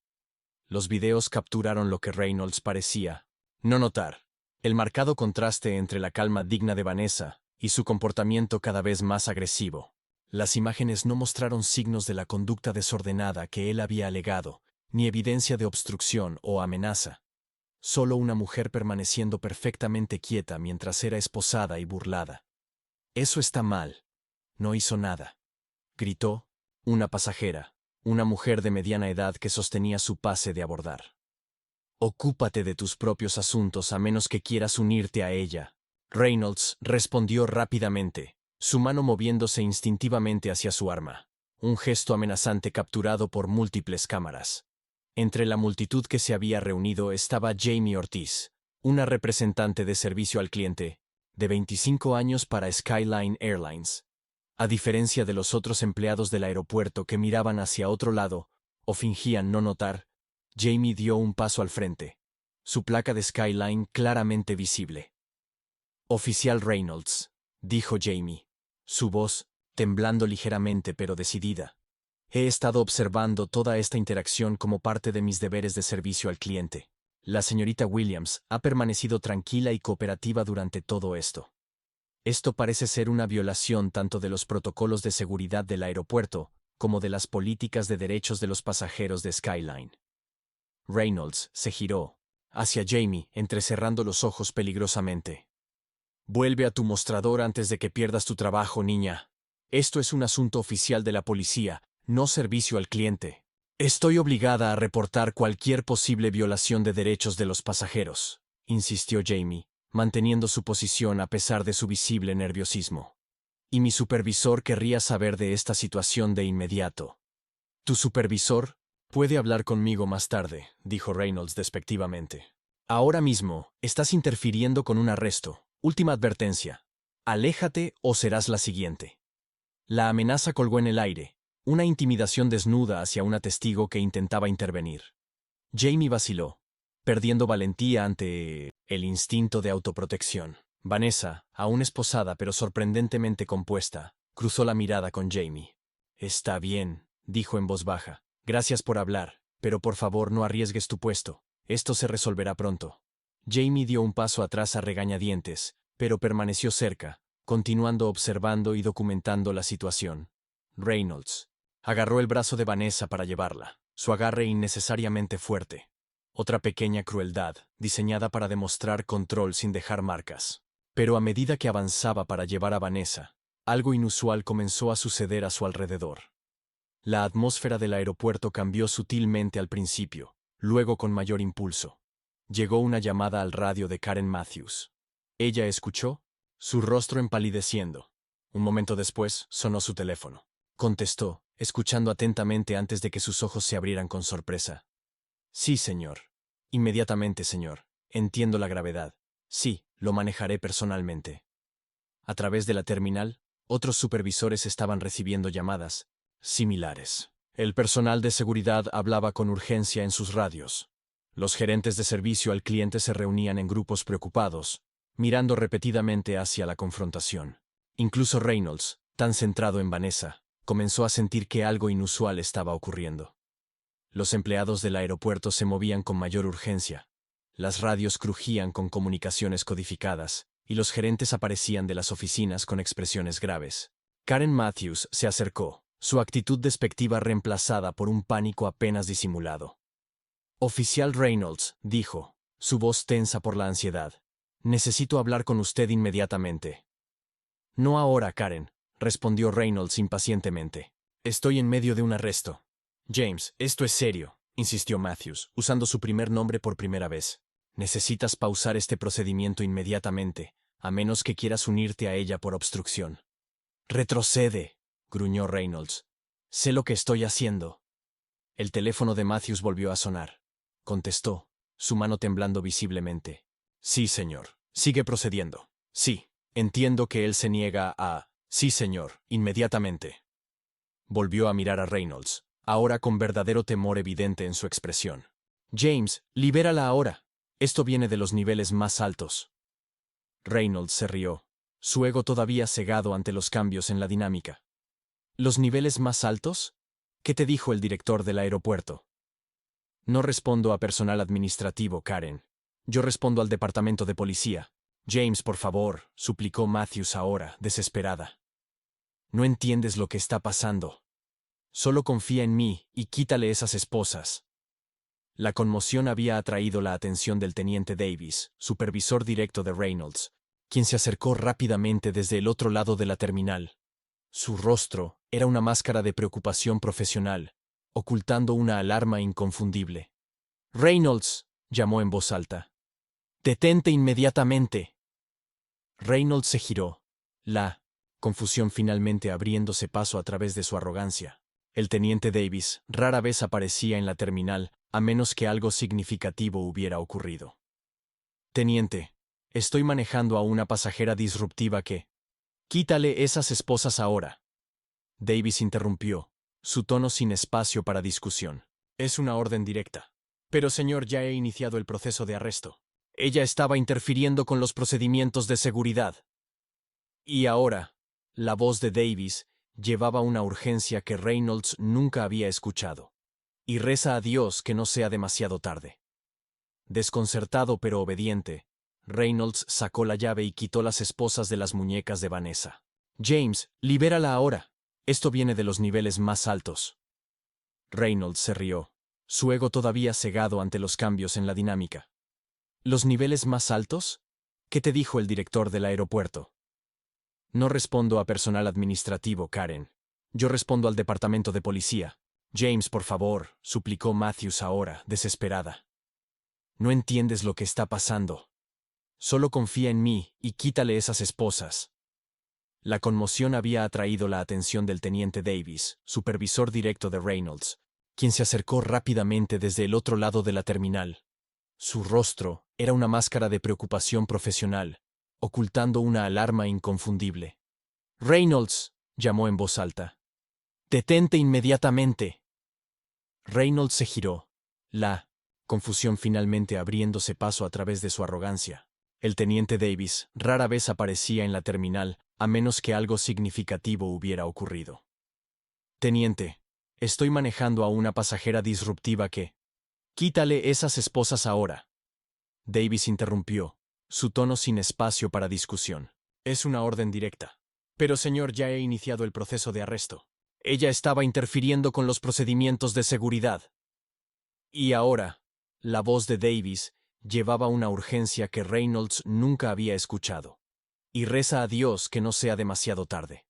Los videos capturaron lo que Reynolds parecía no notar: el marcado contraste entre la calma digna de Vanessa y su comportamiento cada vez más agresivo. Las imágenes no mostraron signos de la conducta desordenada que él había alegado, ni evidencia de obstrucción o amenaza. Solo una mujer permaneciendo perfectamente quieta mientras era esposada y burlada. «Eso está mal». «No hizo nada», gritó una pasajera, una mujer de mediana edad que sostenía su pase de abordar. «Ocúpate de tus propios asuntos a menos que quieras unirte a ella». Reynolds respondió rápidamente, su mano moviéndose instintivamente hacia su arma, un gesto amenazante capturado por múltiples cámaras. Entre la multitud que se había reunido estaba Jamie Ortiz, una representante de servicio al cliente, de 25 años para Skyline Airlines. A diferencia de los otros empleados del aeropuerto que miraban hacia otro lado o fingían no notar, Jamie dio un paso al frente, su placa de Skyline claramente visible. «Oficial Reynolds», dijo Jamie, su voz temblando ligeramente pero decidida. «He estado observando toda esta interacción como parte de mis deberes de servicio al cliente. La señorita Williams ha permanecido tranquila y cooperativa durante todo esto. Esto parece ser una violación tanto de los protocolos de seguridad del aeropuerto como de las políticas de derechos de los pasajeros de Skyline». Reynolds se giró hacia Jamie, entrecerrando los ojos peligrosamente. «Vuelve a tu mostrador antes de que pierdas tu trabajo, niña. Esto es un asunto oficial de la policía, no servicio al cliente. Estoy obligada a reportar cualquier posible violación de derechos de los pasajeros», insistió Jamie, manteniendo su posición a pesar de su visible nerviosismo. «Y mi supervisor querría saber de esta situación de inmediato». «¿Tu supervisor? Puede hablar conmigo más tarde», dijo Reynolds despectivamente. «Ahora mismo estás interfiriendo con un arresto. Última advertencia. Aléjate o serás la siguiente». La amenaza colgó en el aire, una intimidación desnuda hacia una testigo que intentaba intervenir. Jamie vaciló, perdiendo valentía ante el instinto de autoprotección. Vanessa, aún esposada pero sorprendentemente compuesta, cruzó la mirada con Jamie. «Está bien», dijo en voz baja. «Gracias por hablar, pero por favor no arriesgues tu puesto. Esto se resolverá pronto». Jamie dio un paso atrás a regañadientes, pero permaneció cerca, continuando observando y documentando la situación. Reynolds agarró el brazo de Vanessa para llevarla, su agarre innecesariamente fuerte. Otra pequeña crueldad, diseñada para demostrar control sin dejar marcas. Pero a medida que avanzaba para llevar a Vanessa, algo inusual comenzó a suceder a su alrededor. La atmósfera del aeropuerto cambió sutilmente al principio, luego con mayor impulso. Llegó una llamada al radio de Karen Matthews. Ella escuchó, su rostro empalideciendo. Un momento después sonó su teléfono. Contestó, escuchando atentamente antes de que sus ojos se abrieran con sorpresa. «Sí, señor. Inmediatamente, señor. Entiendo la gravedad. Sí, lo manejaré personalmente». A través de la terminal, otros supervisores estaban recibiendo llamadas similares. El personal de seguridad hablaba con urgencia en sus radios. Los gerentes de servicio al cliente se reunían en grupos preocupados, mirando repetidamente hacia la confrontación. Incluso Reynolds, tan centrado en Vanessa, comenzó a sentir que algo inusual estaba ocurriendo. Los empleados del aeropuerto se movían con mayor urgencia. Las radios crujían con comunicaciones codificadas, y los gerentes aparecían de las oficinas con expresiones graves. Karen Matthews se acercó, su actitud despectiva reemplazada por un pánico apenas disimulado. «Oficial Reynolds», dijo, su voz tensa por la ansiedad. «Necesito hablar con usted inmediatamente». «No ahora, Karen», respondió Reynolds impacientemente. «Estoy en medio de un arresto». «James, esto es serio», insistió Matthews, usando su primer nombre por primera vez. «Necesitas pausar este procedimiento inmediatamente, a menos que quieras unirte a ella por obstrucción». «Retrocede», gruñó Reynolds. «Sé lo que estoy haciendo». El teléfono de Matthews volvió a sonar. Contestó, su mano temblando visiblemente. «Sí, señor. Sigue procediendo». «Sí. Entiendo que él se niega a...» «Sí, señor. Inmediatamente». Volvió a mirar a Reynolds, ahora con verdadero temor evidente en su expresión. «James, libérala ahora. Esto viene de los niveles más altos». Reynolds se rió, su ego todavía cegado ante los cambios en la dinámica. ¿Los niveles más altos? ¿Qué te dijo el director del aeropuerto? No respondo a personal administrativo, Karen. Yo respondo al departamento de policía. James, por favor, suplicó Matthews ahora, desesperada. No entiendes lo que está pasando. Solo confía en mí y quítale esas esposas. La conmoción había atraído la atención del teniente Davis, supervisor directo de Reynolds, quien se acercó rápidamente desde el otro lado de la terminal. Su rostro era una máscara de preocupación profesional, ocultando una alarma inconfundible. Reynolds, llamó en voz alta. Detente inmediatamente. Reynolds se giró, la confusión finalmente abriéndose paso a través de su arrogancia. El teniente Davis rara vez aparecía en la terminal, a menos que algo significativo hubiera ocurrido. Teniente, estoy manejando a una pasajera disruptiva que... Quítale esas esposas ahora. Davis interrumpió, su tono sin espacio para discusión. Es una orden directa. Pero señor, ya he iniciado el proceso de arresto. Ella estaba interfiriendo con los procedimientos de seguridad. Y ahora, la voz de Davis llevaba una urgencia que Reynolds nunca había escuchado. Y reza a Dios que no sea demasiado tarde. Desconcertado pero obediente, Reynolds sacó la llave y quitó las esposas de las muñecas de Vanessa. James, libérala ahora. Esto viene de los niveles más altos. Reynolds se rió, su ego todavía cegado ante los cambios en la dinámica. ¿Los niveles más altos? ¿Qué te dijo el director del aeropuerto? No respondo a personal administrativo, Karen. Yo respondo al departamento de policía. James, por favor, suplicó Matthews ahora, desesperada. No entiendes lo que está pasando. Solo confía en mí y quítale esas esposas. La conmoción había atraído la atención del teniente Davis, supervisor directo de Reynolds, quien se acercó rápidamente desde el otro lado de la terminal. Su rostro era una máscara de preocupación profesional, ocultando una alarma inconfundible. Reynolds, llamó en voz alta. Detente inmediatamente. Reynolds se giró, la confusión finalmente abriéndose paso a través de su arrogancia. El teniente Davis rara vez aparecía en la terminal, a menos que algo significativo hubiera ocurrido. Teniente, estoy manejando a una pasajera disruptiva que... Quítale esas esposas ahora. Davis interrumpió, su tono sin espacio para discusión. Es una orden directa. Pero señor, ya he iniciado el proceso de arresto. Ella estaba interfiriendo con los procedimientos de seguridad. Y ahora, la voz de Davis llevaba una urgencia que Reynolds nunca había escuchado. Y reza a Dios que no sea demasiado tarde.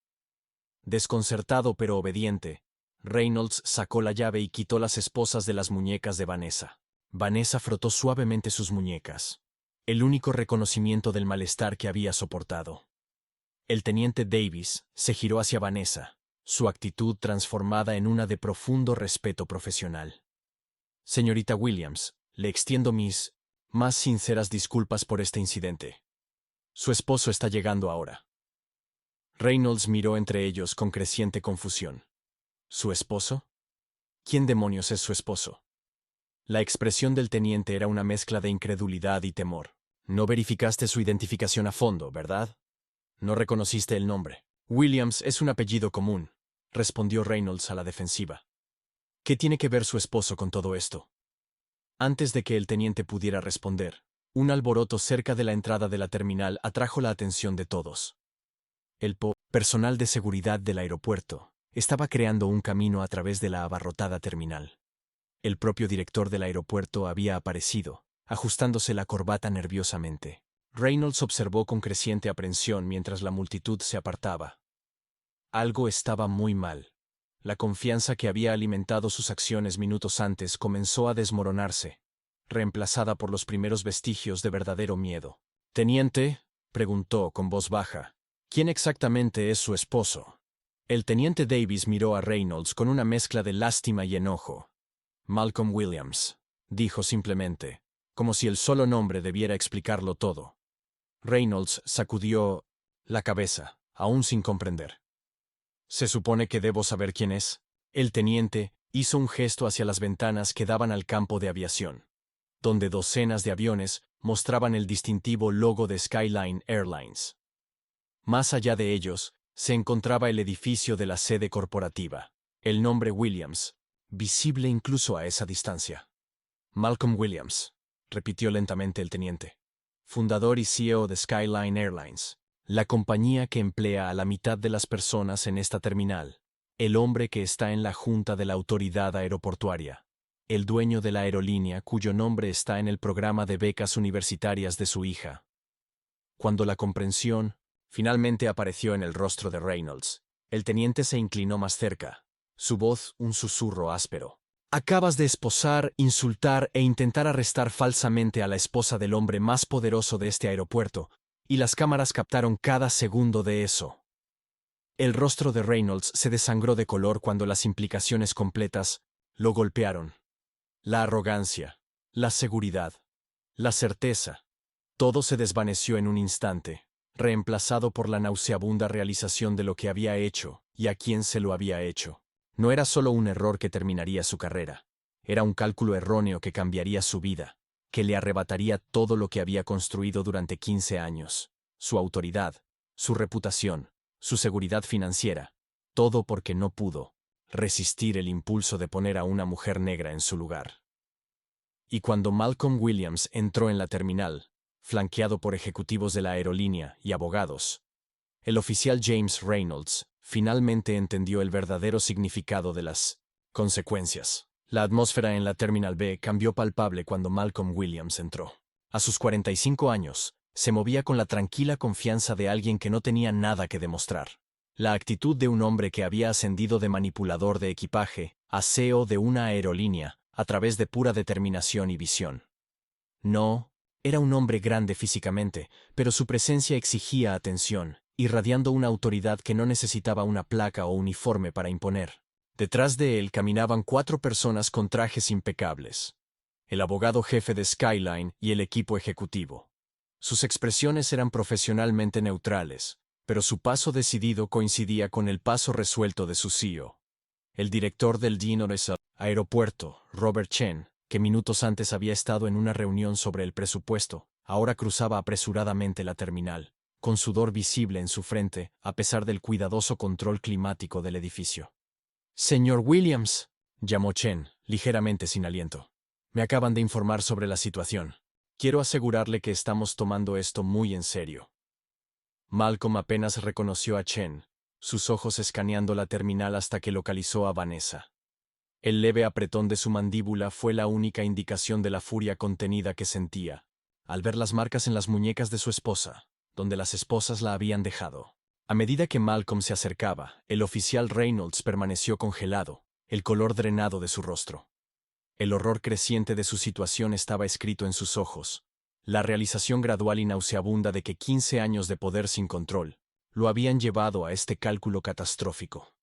Desconcertado pero obediente, Reynolds sacó la llave y quitó las esposas de las muñecas de Vanessa. Vanessa frotó suavemente sus muñecas, el único reconocimiento del malestar que había soportado. El teniente Davis se giró hacia Vanessa, su actitud transformada en una de profundo respeto profesional. Señorita Williams, le extiendo mis más sinceras disculpas por este incidente. Su esposo está llegando ahora. Reynolds miró entre ellos con creciente confusión. ¿Su esposo? ¿Quién demonios es su esposo? La expresión del teniente era una mezcla de incredulidad y temor. No verificaste su identificación a fondo, ¿verdad? No reconociste el nombre. Williams es un apellido común, respondió Reynolds a la defensiva. ¿Qué tiene que ver su esposo con todo esto? Antes de que el teniente pudiera responder, un alboroto cerca de la entrada de la terminal atrajo la atención de todos. El personal de seguridad del aeropuerto estaba creando un camino a través de la abarrotada terminal. El propio director del aeropuerto había aparecido, ajustándose la corbata nerviosamente. Reynolds observó con creciente aprensión mientras la multitud se apartaba. Algo estaba muy mal. La confianza que había alimentado sus acciones minutos antes comenzó a desmoronarse, reemplazada por los primeros vestigios de verdadero miedo. «Teniente», preguntó con voz baja, «¿quién exactamente es su esposo?» El teniente Davis miró a Reynolds con una mezcla de lástima y enojo. «Malcolm Williams», dijo simplemente, como si el solo nombre debiera explicarlo todo. Reynolds sacudió la cabeza, aún sin comprender. «¿Se supone que debo saber quién es?» El teniente hizo un gesto hacia las ventanas que daban al campo de aviación, donde docenas de aviones mostraban el distintivo logo de Skyline Airlines. Más allá de ellos, se encontraba el edificio de la sede corporativa. El nombre Williams, visible incluso a esa distancia. Malcolm Williams, repitió lentamente el teniente. Fundador y CEO de Skyline Airlines, la compañía que emplea a la mitad de las personas en esta terminal. El hombre que está en la junta de la autoridad aeroportuaria. El dueño de la aerolínea cuyo nombre está en el programa de becas universitarias de su hija. Cuando la comprensión finalmente apareció en el rostro de Reynolds, el teniente se inclinó más cerca, su voz un susurro áspero. Acabas de esposar, insultar e intentar arrestar falsamente a la esposa del hombre más poderoso de este aeropuerto, y las cámaras captaron cada segundo de eso. El rostro de Reynolds se desangró de color cuando las implicaciones completas lo golpearon. La arrogancia, la seguridad, la certeza. Todo se desvaneció en un instante, reemplazado por la nauseabunda realización de lo que había hecho y a quién se lo había hecho. No era solo un error que terminaría su carrera, era un cálculo erróneo que cambiaría su vida, que le arrebataría todo lo que había construido durante 15 años, su autoridad, su reputación, su seguridad financiera, todo porque no pudo resistir el impulso de poner a una mujer negra en su lugar. Y cuando Malcolm Williams entró en la terminal, flanqueado por ejecutivos de la aerolínea y abogados, el oficial James Reynolds finalmente entendió el verdadero significado de las consecuencias. La atmósfera en la Terminal B cambió palpable cuando Malcolm Williams entró. A sus 45 años, se movía con la tranquila confianza de alguien que no tenía nada que demostrar. La actitud de un hombre que había ascendido de manipulador de equipaje a CEO de una aerolínea a través de pura determinación y visión. No, era un hombre grande físicamente, pero su presencia exigía atención, irradiando una autoridad que no necesitaba una placa o uniforme para imponer. Detrás de él caminaban 4 personas con trajes impecables. El abogado jefe de Skyline y el equipo ejecutivo. Sus expresiones eran profesionalmente neutrales, pero su paso decidido coincidía con el paso resuelto de su CEO. El director del Dino's Aeropuerto, Robert Chen, que minutos antes había estado en una reunión sobre el presupuesto, ahora cruzaba apresuradamente la terminal, con sudor visible en su frente, a pesar del cuidadoso control climático del edificio. «Señor Williams», llamó Chen, ligeramente sin aliento. «Me acaban de informar sobre la situación. Quiero asegurarle que estamos tomando esto muy en serio». Malcolm apenas reconoció a Chen, sus ojos escaneando la terminal hasta que localizó a Vanessa. El leve apretón de su mandíbula fue la única indicación de la furia contenida que sentía, al ver las marcas en las muñecas de su esposa, donde las esposas la habían dejado. A medida que Malcolm se acercaba, el oficial Reynolds permaneció congelado, el color drenado de su rostro. El horror creciente de su situación estaba escrito en sus ojos, la realización gradual y nauseabunda de que 15 años de poder sin control lo habían llevado a este cálculo catastrófico.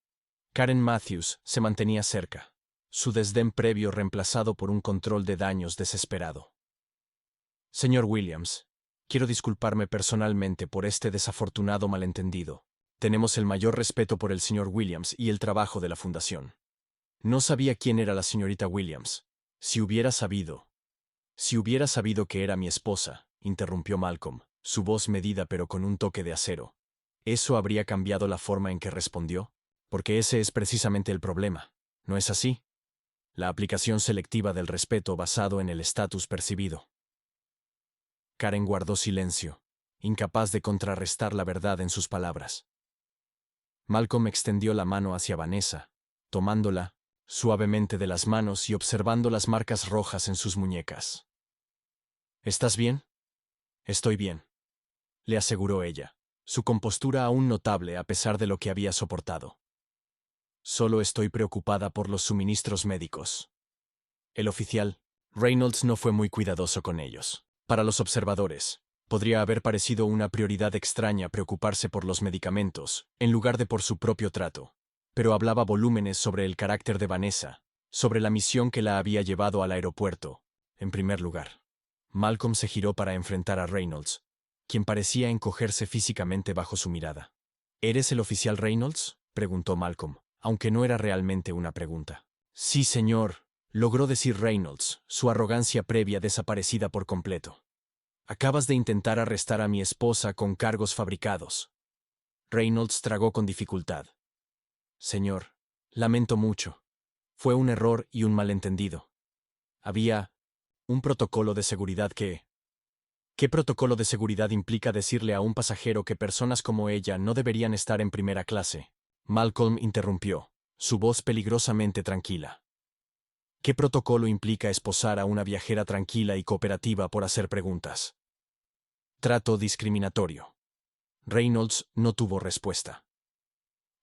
Karen Matthews se mantenía cerca, su desdén previo reemplazado por un control de daños desesperado. «Señor Williams, quiero disculparme personalmente por este desafortunado malentendido. Tenemos el mayor respeto por el señor Williams y el trabajo de la fundación. No sabía quién era la señorita Williams. Si hubiera sabido que era mi esposa», interrumpió Malcolm, su voz medida pero con un toque de acero. ¿Eso habría cambiado la forma en que respondió? Porque ese es precisamente el problema, ¿no es así? La aplicación selectiva del respeto basado en el estatus percibido. Karen guardó silencio, incapaz de contrarrestar la verdad en sus palabras. Malcolm extendió la mano hacia Vanessa, tomándola suavemente de las manos y observando las marcas rojas en sus muñecas. «¿Estás bien?» «Estoy bien», le aseguró ella, su compostura aún notable a pesar de lo que había soportado. «Solo estoy preocupada por los suministros médicos». El oficial Reynolds no fue muy cuidadoso con ellos. Para los observadores, podría haber parecido una prioridad extraña preocuparse por los medicamentos, en lugar de por su propio trato, pero hablaba volúmenes sobre el carácter de Vanessa, sobre la misión que la había llevado al aeropuerto, en primer lugar. Malcolm se giró para enfrentar a Reynolds, quien parecía encogerse físicamente bajo su mirada. «¿Eres el oficial Reynolds?», preguntó Malcolm, aunque no era realmente una pregunta. «Sí, señor», logró decir Reynolds, su arrogancia previa desaparecida por completo. «Acabas de intentar arrestar a mi esposa con cargos fabricados». Reynolds tragó con dificultad. Señor, lamento mucho. Fue un error y un malentendido. Había un protocolo de seguridad que... ¿Qué protocolo de seguridad implica decirle a un pasajero que personas como ella no deberían estar en primera clase? Malcolm interrumpió, su voz peligrosamente tranquila. ¿Qué protocolo implica esposar a una viajera tranquila y cooperativa por hacer preguntas? Trato discriminatorio. Reynolds no tuvo respuesta.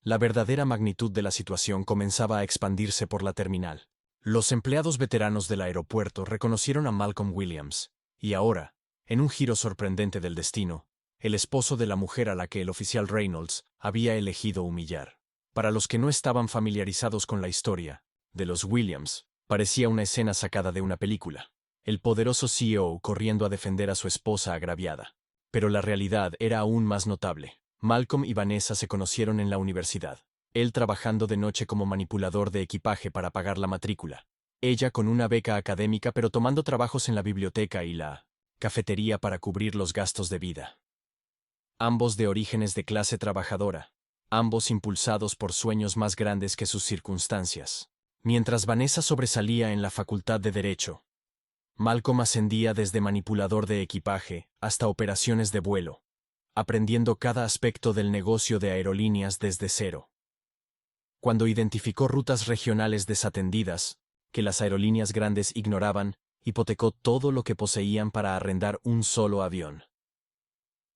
La verdadera magnitud de la situación comenzaba a expandirse por la terminal. Los empleados veteranos del aeropuerto reconocieron a Malcolm Williams, y ahora, en un giro sorprendente del destino, el esposo de la mujer a la que el oficial Reynolds había elegido humillar. Para los que no estaban familiarizados con la historia de los Williams, parecía una escena sacada de una película. El poderoso CEO corriendo a defender a su esposa agraviada. Pero la realidad era aún más notable. Malcolm y Vanessa se conocieron en la universidad. Él trabajando de noche como manipulador de equipaje para pagar la matrícula. Ella con una beca académica pero tomando trabajos en la biblioteca y la cafetería para cubrir los gastos de vida. Ambos de orígenes de clase trabajadora. Ambos impulsados por sueños más grandes que sus circunstancias. Mientras Vanessa sobresalía en la facultad de Derecho, Malcolm ascendía desde manipulador de equipaje hasta operaciones de vuelo, aprendiendo cada aspecto del negocio de aerolíneas desde cero. Cuando identificó rutas regionales desatendidas, que las aerolíneas grandes ignoraban, hipotecó todo lo que poseían para arrendar un solo avión.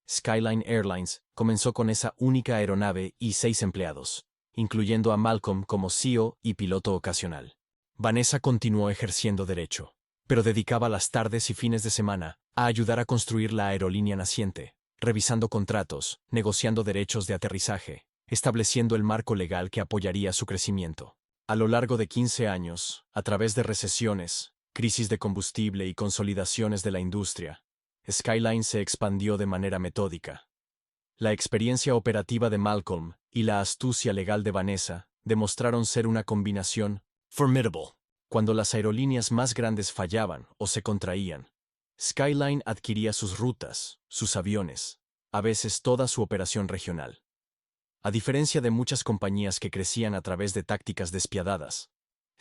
Skyline Airlines comenzó con esa única aeronave y 6 empleados, incluyendo a Malcolm como CEO y piloto ocasional. Vanessa continuó ejerciendo derecho, pero dedicaba las tardes y fines de semana a ayudar a construir la aerolínea naciente, revisando contratos, negociando derechos de aterrizaje, estableciendo el marco legal que apoyaría su crecimiento. A lo largo de 15 años, a través de recesiones, crisis de combustible y consolidaciones de la industria, Skyline se expandió de manera metódica. La experiencia operativa de Malcolm y la astucia legal de Vanessa demostraron ser una combinación formidable. Cuando las aerolíneas más grandes fallaban o se contraían, Skyline adquiría sus rutas, sus aviones, a veces toda su operación regional. A diferencia de muchas compañías que crecían a través de tácticas despiadadas,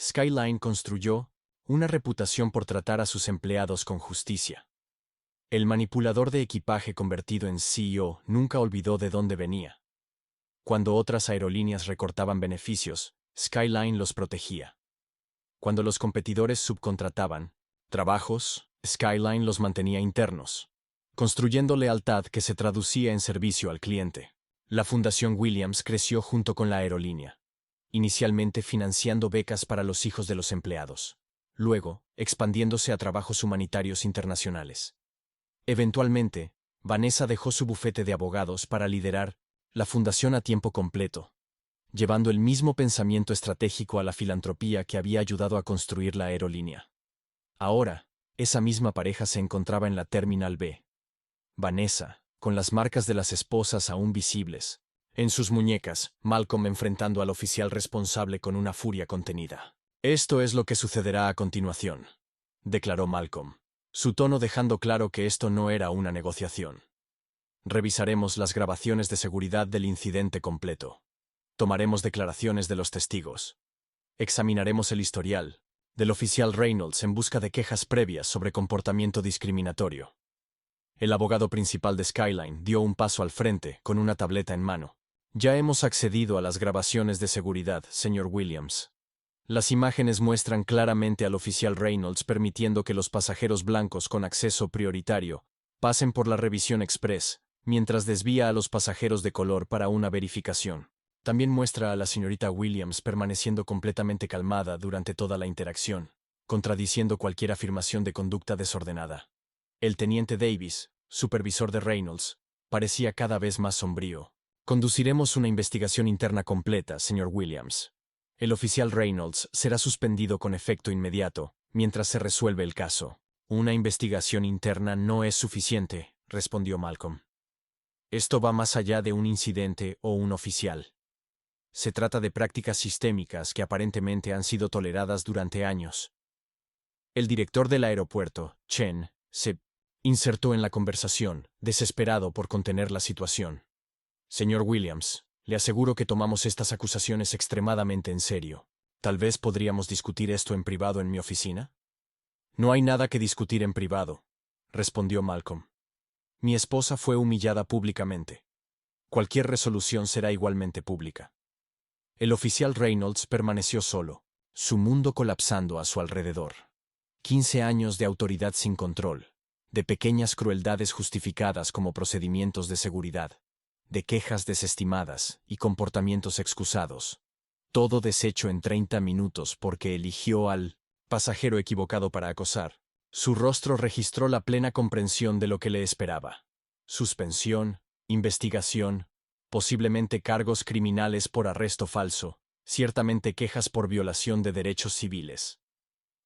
Skyline construyó una reputación por tratar a sus empleados con justicia. El manipulador de equipaje convertido en CEO nunca olvidó de dónde venía. Cuando otras aerolíneas recortaban beneficios, Skyline los protegía. Cuando los competidores subcontrataban trabajos, Skyline los mantenía internos, construyendo lealtad que se traducía en servicio al cliente. La Fundación Williams creció junto con la aerolínea, inicialmente financiando becas para los hijos de los empleados, luego expandiéndose a trabajos humanitarios internacionales. Eventualmente, Vanessa dejó su bufete de abogados para liderar la fundación a tiempo completo, llevando el mismo pensamiento estratégico a la filantropía que había ayudado a construir la aerolínea. Ahora, esa misma pareja se encontraba en la Terminal B. Vanessa, con las marcas de las esposas aún visibles, en sus muñecas, Malcolm enfrentando al oficial responsable con una furia contenida. Esto es lo que sucederá a continuación, declaró Malcolm, su tono dejando claro que esto no era una negociación. Revisaremos las grabaciones de seguridad del incidente completo. Tomaremos declaraciones de los testigos. Examinaremos el historial del oficial Reynolds en busca de quejas previas sobre comportamiento discriminatorio. El abogado principal de Skyline dio un paso al frente con una tableta en mano. Ya hemos accedido a las grabaciones de seguridad, señor Williams. Las imágenes muestran claramente al oficial Reynolds permitiendo que los pasajeros blancos con acceso prioritario pasen por la revisión express, mientras desvía a los pasajeros de color para una verificación. También muestra a la señorita Williams permaneciendo completamente calmada durante toda la interacción, contradiciendo cualquier afirmación de conducta desordenada. El teniente Davis, supervisor de Reynolds, parecía cada vez más sombrío. Conduciremos una investigación interna completa, señor Williams. El oficial Reynolds será suspendido con efecto inmediato, mientras se resuelve el caso. Una investigación interna no es suficiente, respondió Malcolm. Esto va más allá de un incidente o un oficial. Se trata de prácticas sistémicas que aparentemente han sido toleradas durante años. El director del aeropuerto, Chen, se insertó en la conversación, desesperado por contener la situación. Señor Williams, le aseguro que tomamos estas acusaciones extremadamente en serio. Tal vez podríamos discutir esto en privado en mi oficina. No hay nada que discutir en privado, respondió Malcolm. Mi esposa fue humillada públicamente. Cualquier resolución será igualmente pública. El oficial Reynolds permaneció solo, su mundo colapsando a su alrededor. 15 años de autoridad sin control, de pequeñas crueldades justificadas como procedimientos de seguridad, de quejas desestimadas y comportamientos excusados. Todo deshecho en 30 minutos porque eligió al pasajero equivocado para acosar. Su rostro registró la plena comprensión de lo que le esperaba. Suspensión, investigación, posiblemente cargos criminales por arresto falso, ciertamente quejas por violación de derechos civiles.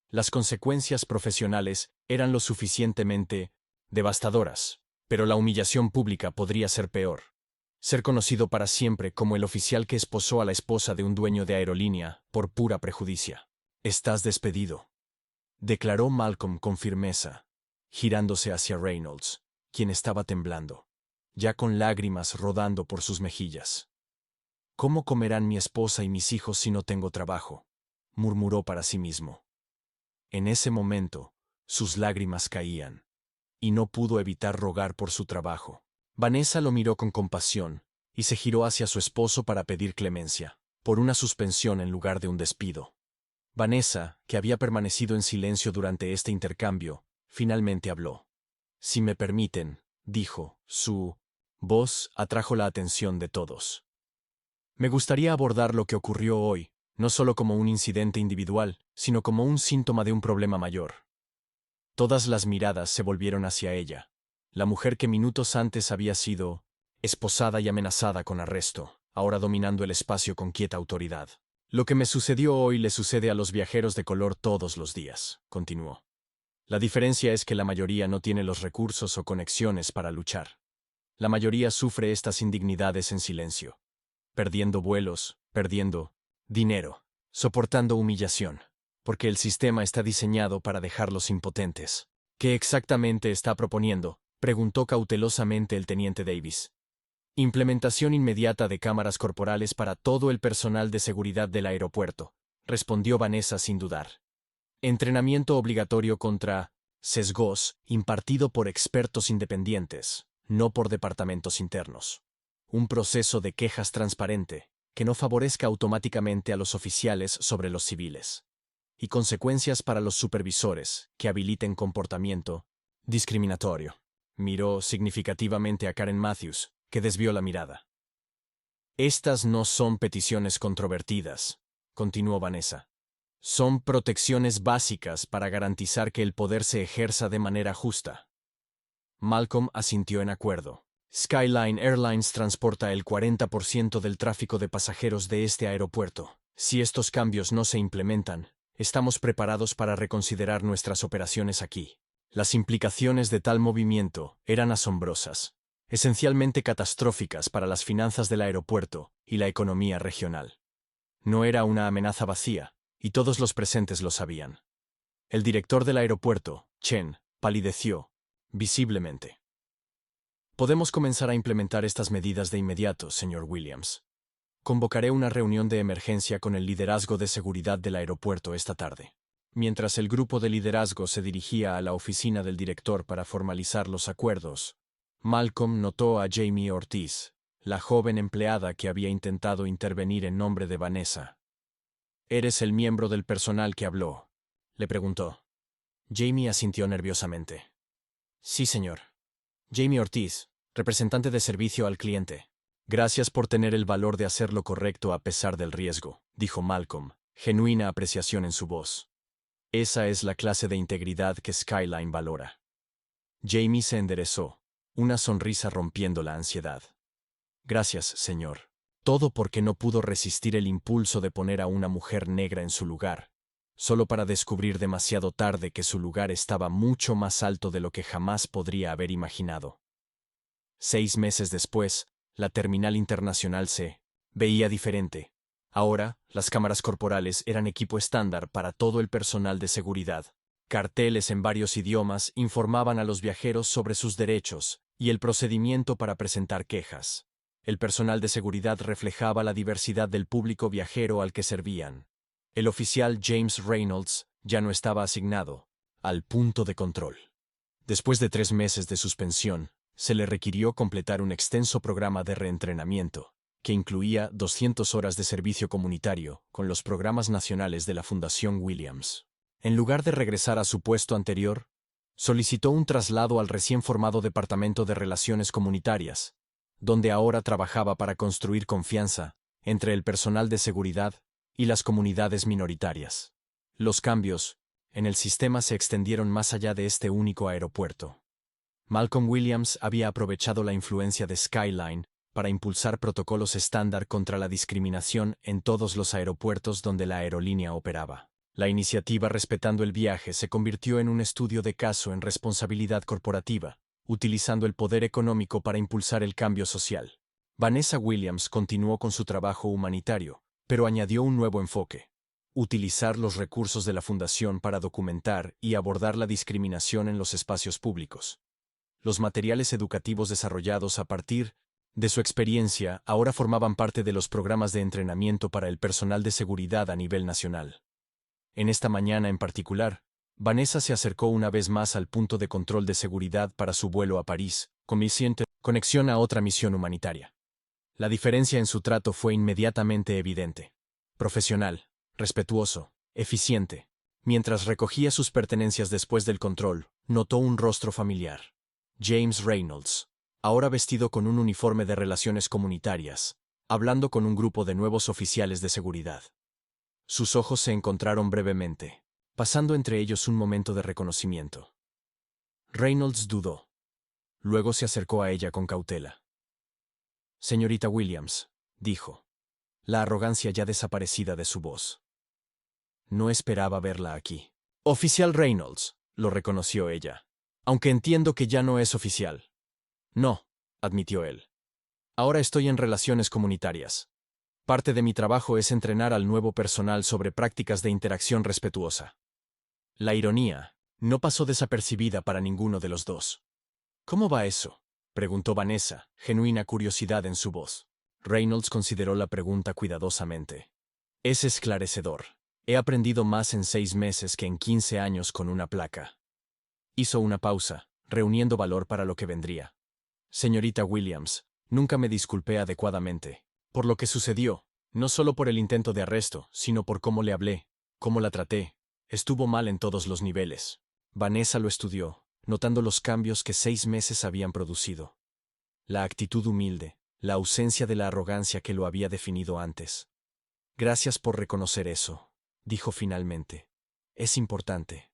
Las consecuencias profesionales eran lo suficientemente devastadoras, pero la humillación pública podría ser peor. Ser conocido para siempre como el oficial que esposó a la esposa de un dueño de aerolínea por pura prejudicia. Estás despedido, declaró Malcolm con firmeza, girándose hacia Reynolds, quien estaba temblando, ya con lágrimas rodando por sus mejillas. ¿Cómo comerán mi esposa y mis hijos si no tengo trabajo?, murmuró para sí mismo. En ese momento, sus lágrimas caían, y no pudo evitar rogar por su trabajo. Vanessa lo miró con compasión, y se giró hacia su esposo para pedir clemencia, por una suspensión en lugar de un despido. Vanessa, que había permanecido en silencio durante este intercambio, finalmente habló. Si me permiten, dijo, su voz atrajo la atención de todos. Me gustaría abordar lo que ocurrió hoy, no solo como un incidente individual, sino como un síntoma de un problema mayor. Todas las miradas se volvieron hacia ella, la mujer que minutos antes había sido esposada y amenazada con arresto, ahora dominando el espacio con quieta autoridad. Lo que me sucedió hoy le sucede a los viajeros de color todos los días, continuó. La diferencia es que la mayoría no tiene los recursos o conexiones para luchar. La mayoría sufre estas indignidades en silencio, perdiendo vuelos, perdiendo dinero, soportando humillación, porque el sistema está diseñado para dejarlos impotentes. ¿Qué exactamente está proponiendo?, preguntó cautelosamente el teniente Davis. Implementación inmediata de cámaras corporales para todo el personal de seguridad del aeropuerto, respondió Vanessa sin dudar. Entrenamiento obligatorio contra sesgos impartido por expertos independientes, no por departamentos internos. Un proceso de quejas transparente, que no favorezca automáticamente a los oficiales sobre los civiles. Y consecuencias para los supervisores, que habiliten comportamiento discriminatorio. Miró significativamente a Karen Matthews, que desvió la mirada. Estas no son peticiones controvertidas, continuó Vanessa. Son protecciones básicas para garantizar que el poder se ejerza de manera justa. Malcolm asintió en acuerdo. Skyline Airlines transporta el 40% del tráfico de pasajeros de este aeropuerto. Si estos cambios no se implementan, estamos preparados para reconsiderar nuestras operaciones aquí. Las implicaciones de tal movimiento eran asombrosas, esencialmente catastróficas para las finanzas del aeropuerto y la economía regional. No era una amenaza vacía, y todos los presentes lo sabían. El director del aeropuerto, Chen, palideció, visiblemente. Podemos comenzar a implementar estas medidas de inmediato, señor Williams. Convocaré una reunión de emergencia con el liderazgo de seguridad del aeropuerto esta tarde. Mientras el grupo de liderazgo se dirigía a la oficina del director para formalizar los acuerdos, Malcolm notó a Jamie Ortiz, la joven empleada que había intentado intervenir en nombre de Vanessa. ¿Eres el miembro del personal que habló?, le preguntó. Jamie asintió nerviosamente. Sí, señor. Jamie Ortiz, representante de servicio al cliente. Gracias por tener el valor de hacer lo correcto a pesar del riesgo, dijo Malcolm, genuina apreciación en su voz. Esa es la clase de integridad que Skyline valora. Jamie se enderezó, una sonrisa rompiendo la ansiedad. Gracias, señor. Todo porque no pudo resistir el impulso de poner a una mujer negra en su lugar, solo para descubrir demasiado tarde que su lugar estaba mucho más alto de lo que jamás podría haber imaginado. 6 meses después, la terminal internacional se veía diferente. Ahora, las cámaras corporales eran equipo estándar para todo el personal de seguridad. Carteles en varios idiomas informaban a los viajeros sobre sus derechos y el procedimiento para presentar quejas. El personal de seguridad reflejaba la diversidad del público viajero al que servían. El oficial James Reynolds ya no estaba asignado al punto de control. Después de 3 meses de suspensión, se le requirió completar un extenso programa de reentrenamiento, que incluía 200 horas de servicio comunitario con los programas nacionales de la Fundación Williams. En lugar de regresar a su puesto anterior, solicitó un traslado al recién formado Departamento de Relaciones Comunitarias, donde ahora trabajaba para construir confianza entre el personal de seguridad y las comunidades minoritarias. Los cambios en el sistema se extendieron más allá de este único aeropuerto. Malcolm Williams había aprovechado la influencia de Skyline para impulsar protocolos estándar contra la discriminación en todos los aeropuertos donde la aerolínea operaba. La iniciativa Respetando el Viaje se convirtió en un estudio de caso en responsabilidad corporativa, utilizando el poder económico para impulsar el cambio social. Vanessa Williams continuó con su trabajo humanitario, pero añadió un nuevo enfoque: utilizar los recursos de la Fundación para documentar y abordar la discriminación en los espacios públicos. Los materiales educativos desarrollados a partir de su experiencia ahora formaban parte de los programas de entrenamiento para el personal de seguridad a nivel nacional. En esta mañana en particular, Vanessa se acercó una vez más al punto de control de seguridad para su vuelo a París, con conexión a otra misión humanitaria. La diferencia en su trato fue inmediatamente evidente. Profesional, respetuoso, eficiente. Mientras recogía sus pertenencias después del control, notó un rostro familiar. James Reynolds, ahora vestido con un uniforme de relaciones comunitarias, hablando con un grupo de nuevos oficiales de seguridad. Sus ojos se encontraron brevemente, pasando entre ellos un momento de reconocimiento. Reynolds dudó. Luego se acercó a ella con cautela. «Señorita Williams», dijo, la arrogancia ya desaparecida de su voz. «No esperaba verla aquí». «Oficial Reynolds», lo reconoció ella, «aunque entiendo que ya no es oficial». «No», admitió él. «Ahora estoy en relaciones comunitarias. Parte de mi trabajo es entrenar al nuevo personal sobre prácticas de interacción respetuosa». La ironía no pasó desapercibida para ninguno de los dos. «¿Cómo va eso?», preguntó Vanessa, genuina curiosidad en su voz. Reynolds consideró la pregunta cuidadosamente. «Es esclarecedor. He aprendido más en 6 meses que en 15 años con una placa». Hizo una pausa, reuniendo valor para lo que vendría. «Señorita Williams, nunca me disculpé adecuadamente por lo que sucedió, no solo por el intento de arresto, sino por cómo le hablé, cómo la traté. Estuvo mal en todos los niveles». Vanessa lo estudió, notando los cambios que 6 meses habían producido. La actitud humilde, la ausencia de la arrogancia que lo había definido antes. «Gracias por reconocer eso», dijo finalmente. «Es importante».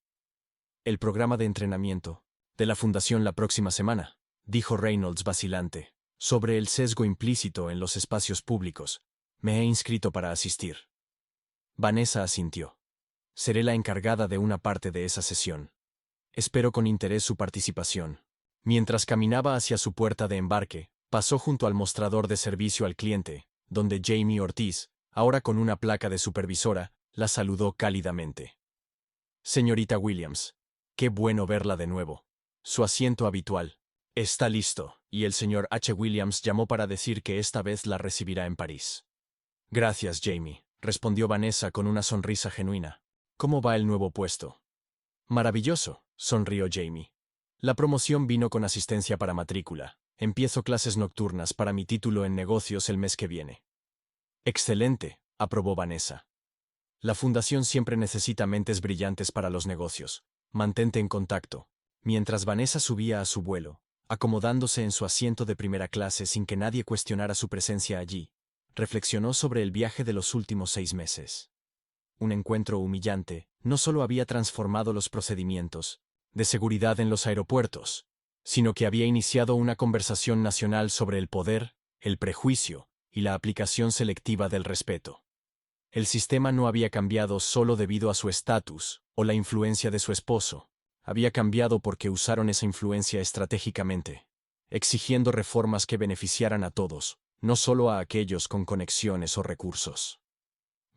«El programa de entrenamiento de la Fundación la próxima semana», dijo Reynolds vacilante, «sobre el sesgo implícito en los espacios públicos. Me he inscrito para asistir». Vanessa asintió. «Seré la encargada de una parte de esa sesión. Espero con interés su participación». Mientras caminaba hacia su puerta de embarque, pasó junto al mostrador de servicio al cliente, donde Jamie Ortiz, ahora con una placa de supervisora, la saludó cálidamente. «Señorita Williams, qué bueno verla de nuevo. Su asiento habitual está listo», y el señor H. Williams llamó para decir que esta vez la recibirá en París. «Gracias, Jamie», respondió Vanessa con una sonrisa genuina. «¿Cómo va el nuevo puesto?» «Maravilloso», sonrió Jamie. «La promoción vino con asistencia para matrícula. Empiezo clases nocturnas para mi título en negocios el mes que viene». «Excelente», aprobó Vanessa. «La fundación siempre necesita mentes brillantes para los negocios. Mantente en contacto». Mientras Vanessa subía a su vuelo, acomodándose en su asiento de primera clase sin que nadie cuestionara su presencia allí, reflexionó sobre el viaje de los últimos 6 meses. Un encuentro humillante no solo había transformado los procedimientos de seguridad en los aeropuertos, sino que había iniciado una conversación nacional sobre el poder, el prejuicio y la aplicación selectiva del respeto. El sistema no había cambiado solo debido a su estatus o la influencia de su esposo. Había cambiado porque usaron esa influencia estratégicamente, exigiendo reformas que beneficiaran a todos, no solo a aquellos con conexiones o recursos.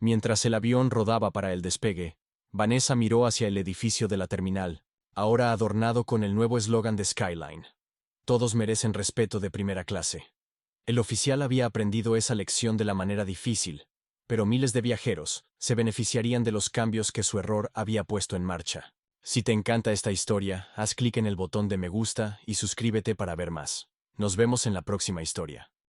Mientras el avión rodaba para el despegue, Vanessa miró hacia el edificio de la terminal, ahora adornado con el nuevo eslogan de Skyline: «Todos merecen respeto de primera clase». El oficial había aprendido esa lección de la manera difícil, pero miles de viajeros se beneficiarían de los cambios que su error había puesto en marcha. Si te encanta esta historia, haz clic en el botón de me gusta y suscríbete para ver más. Nos vemos en la próxima historia.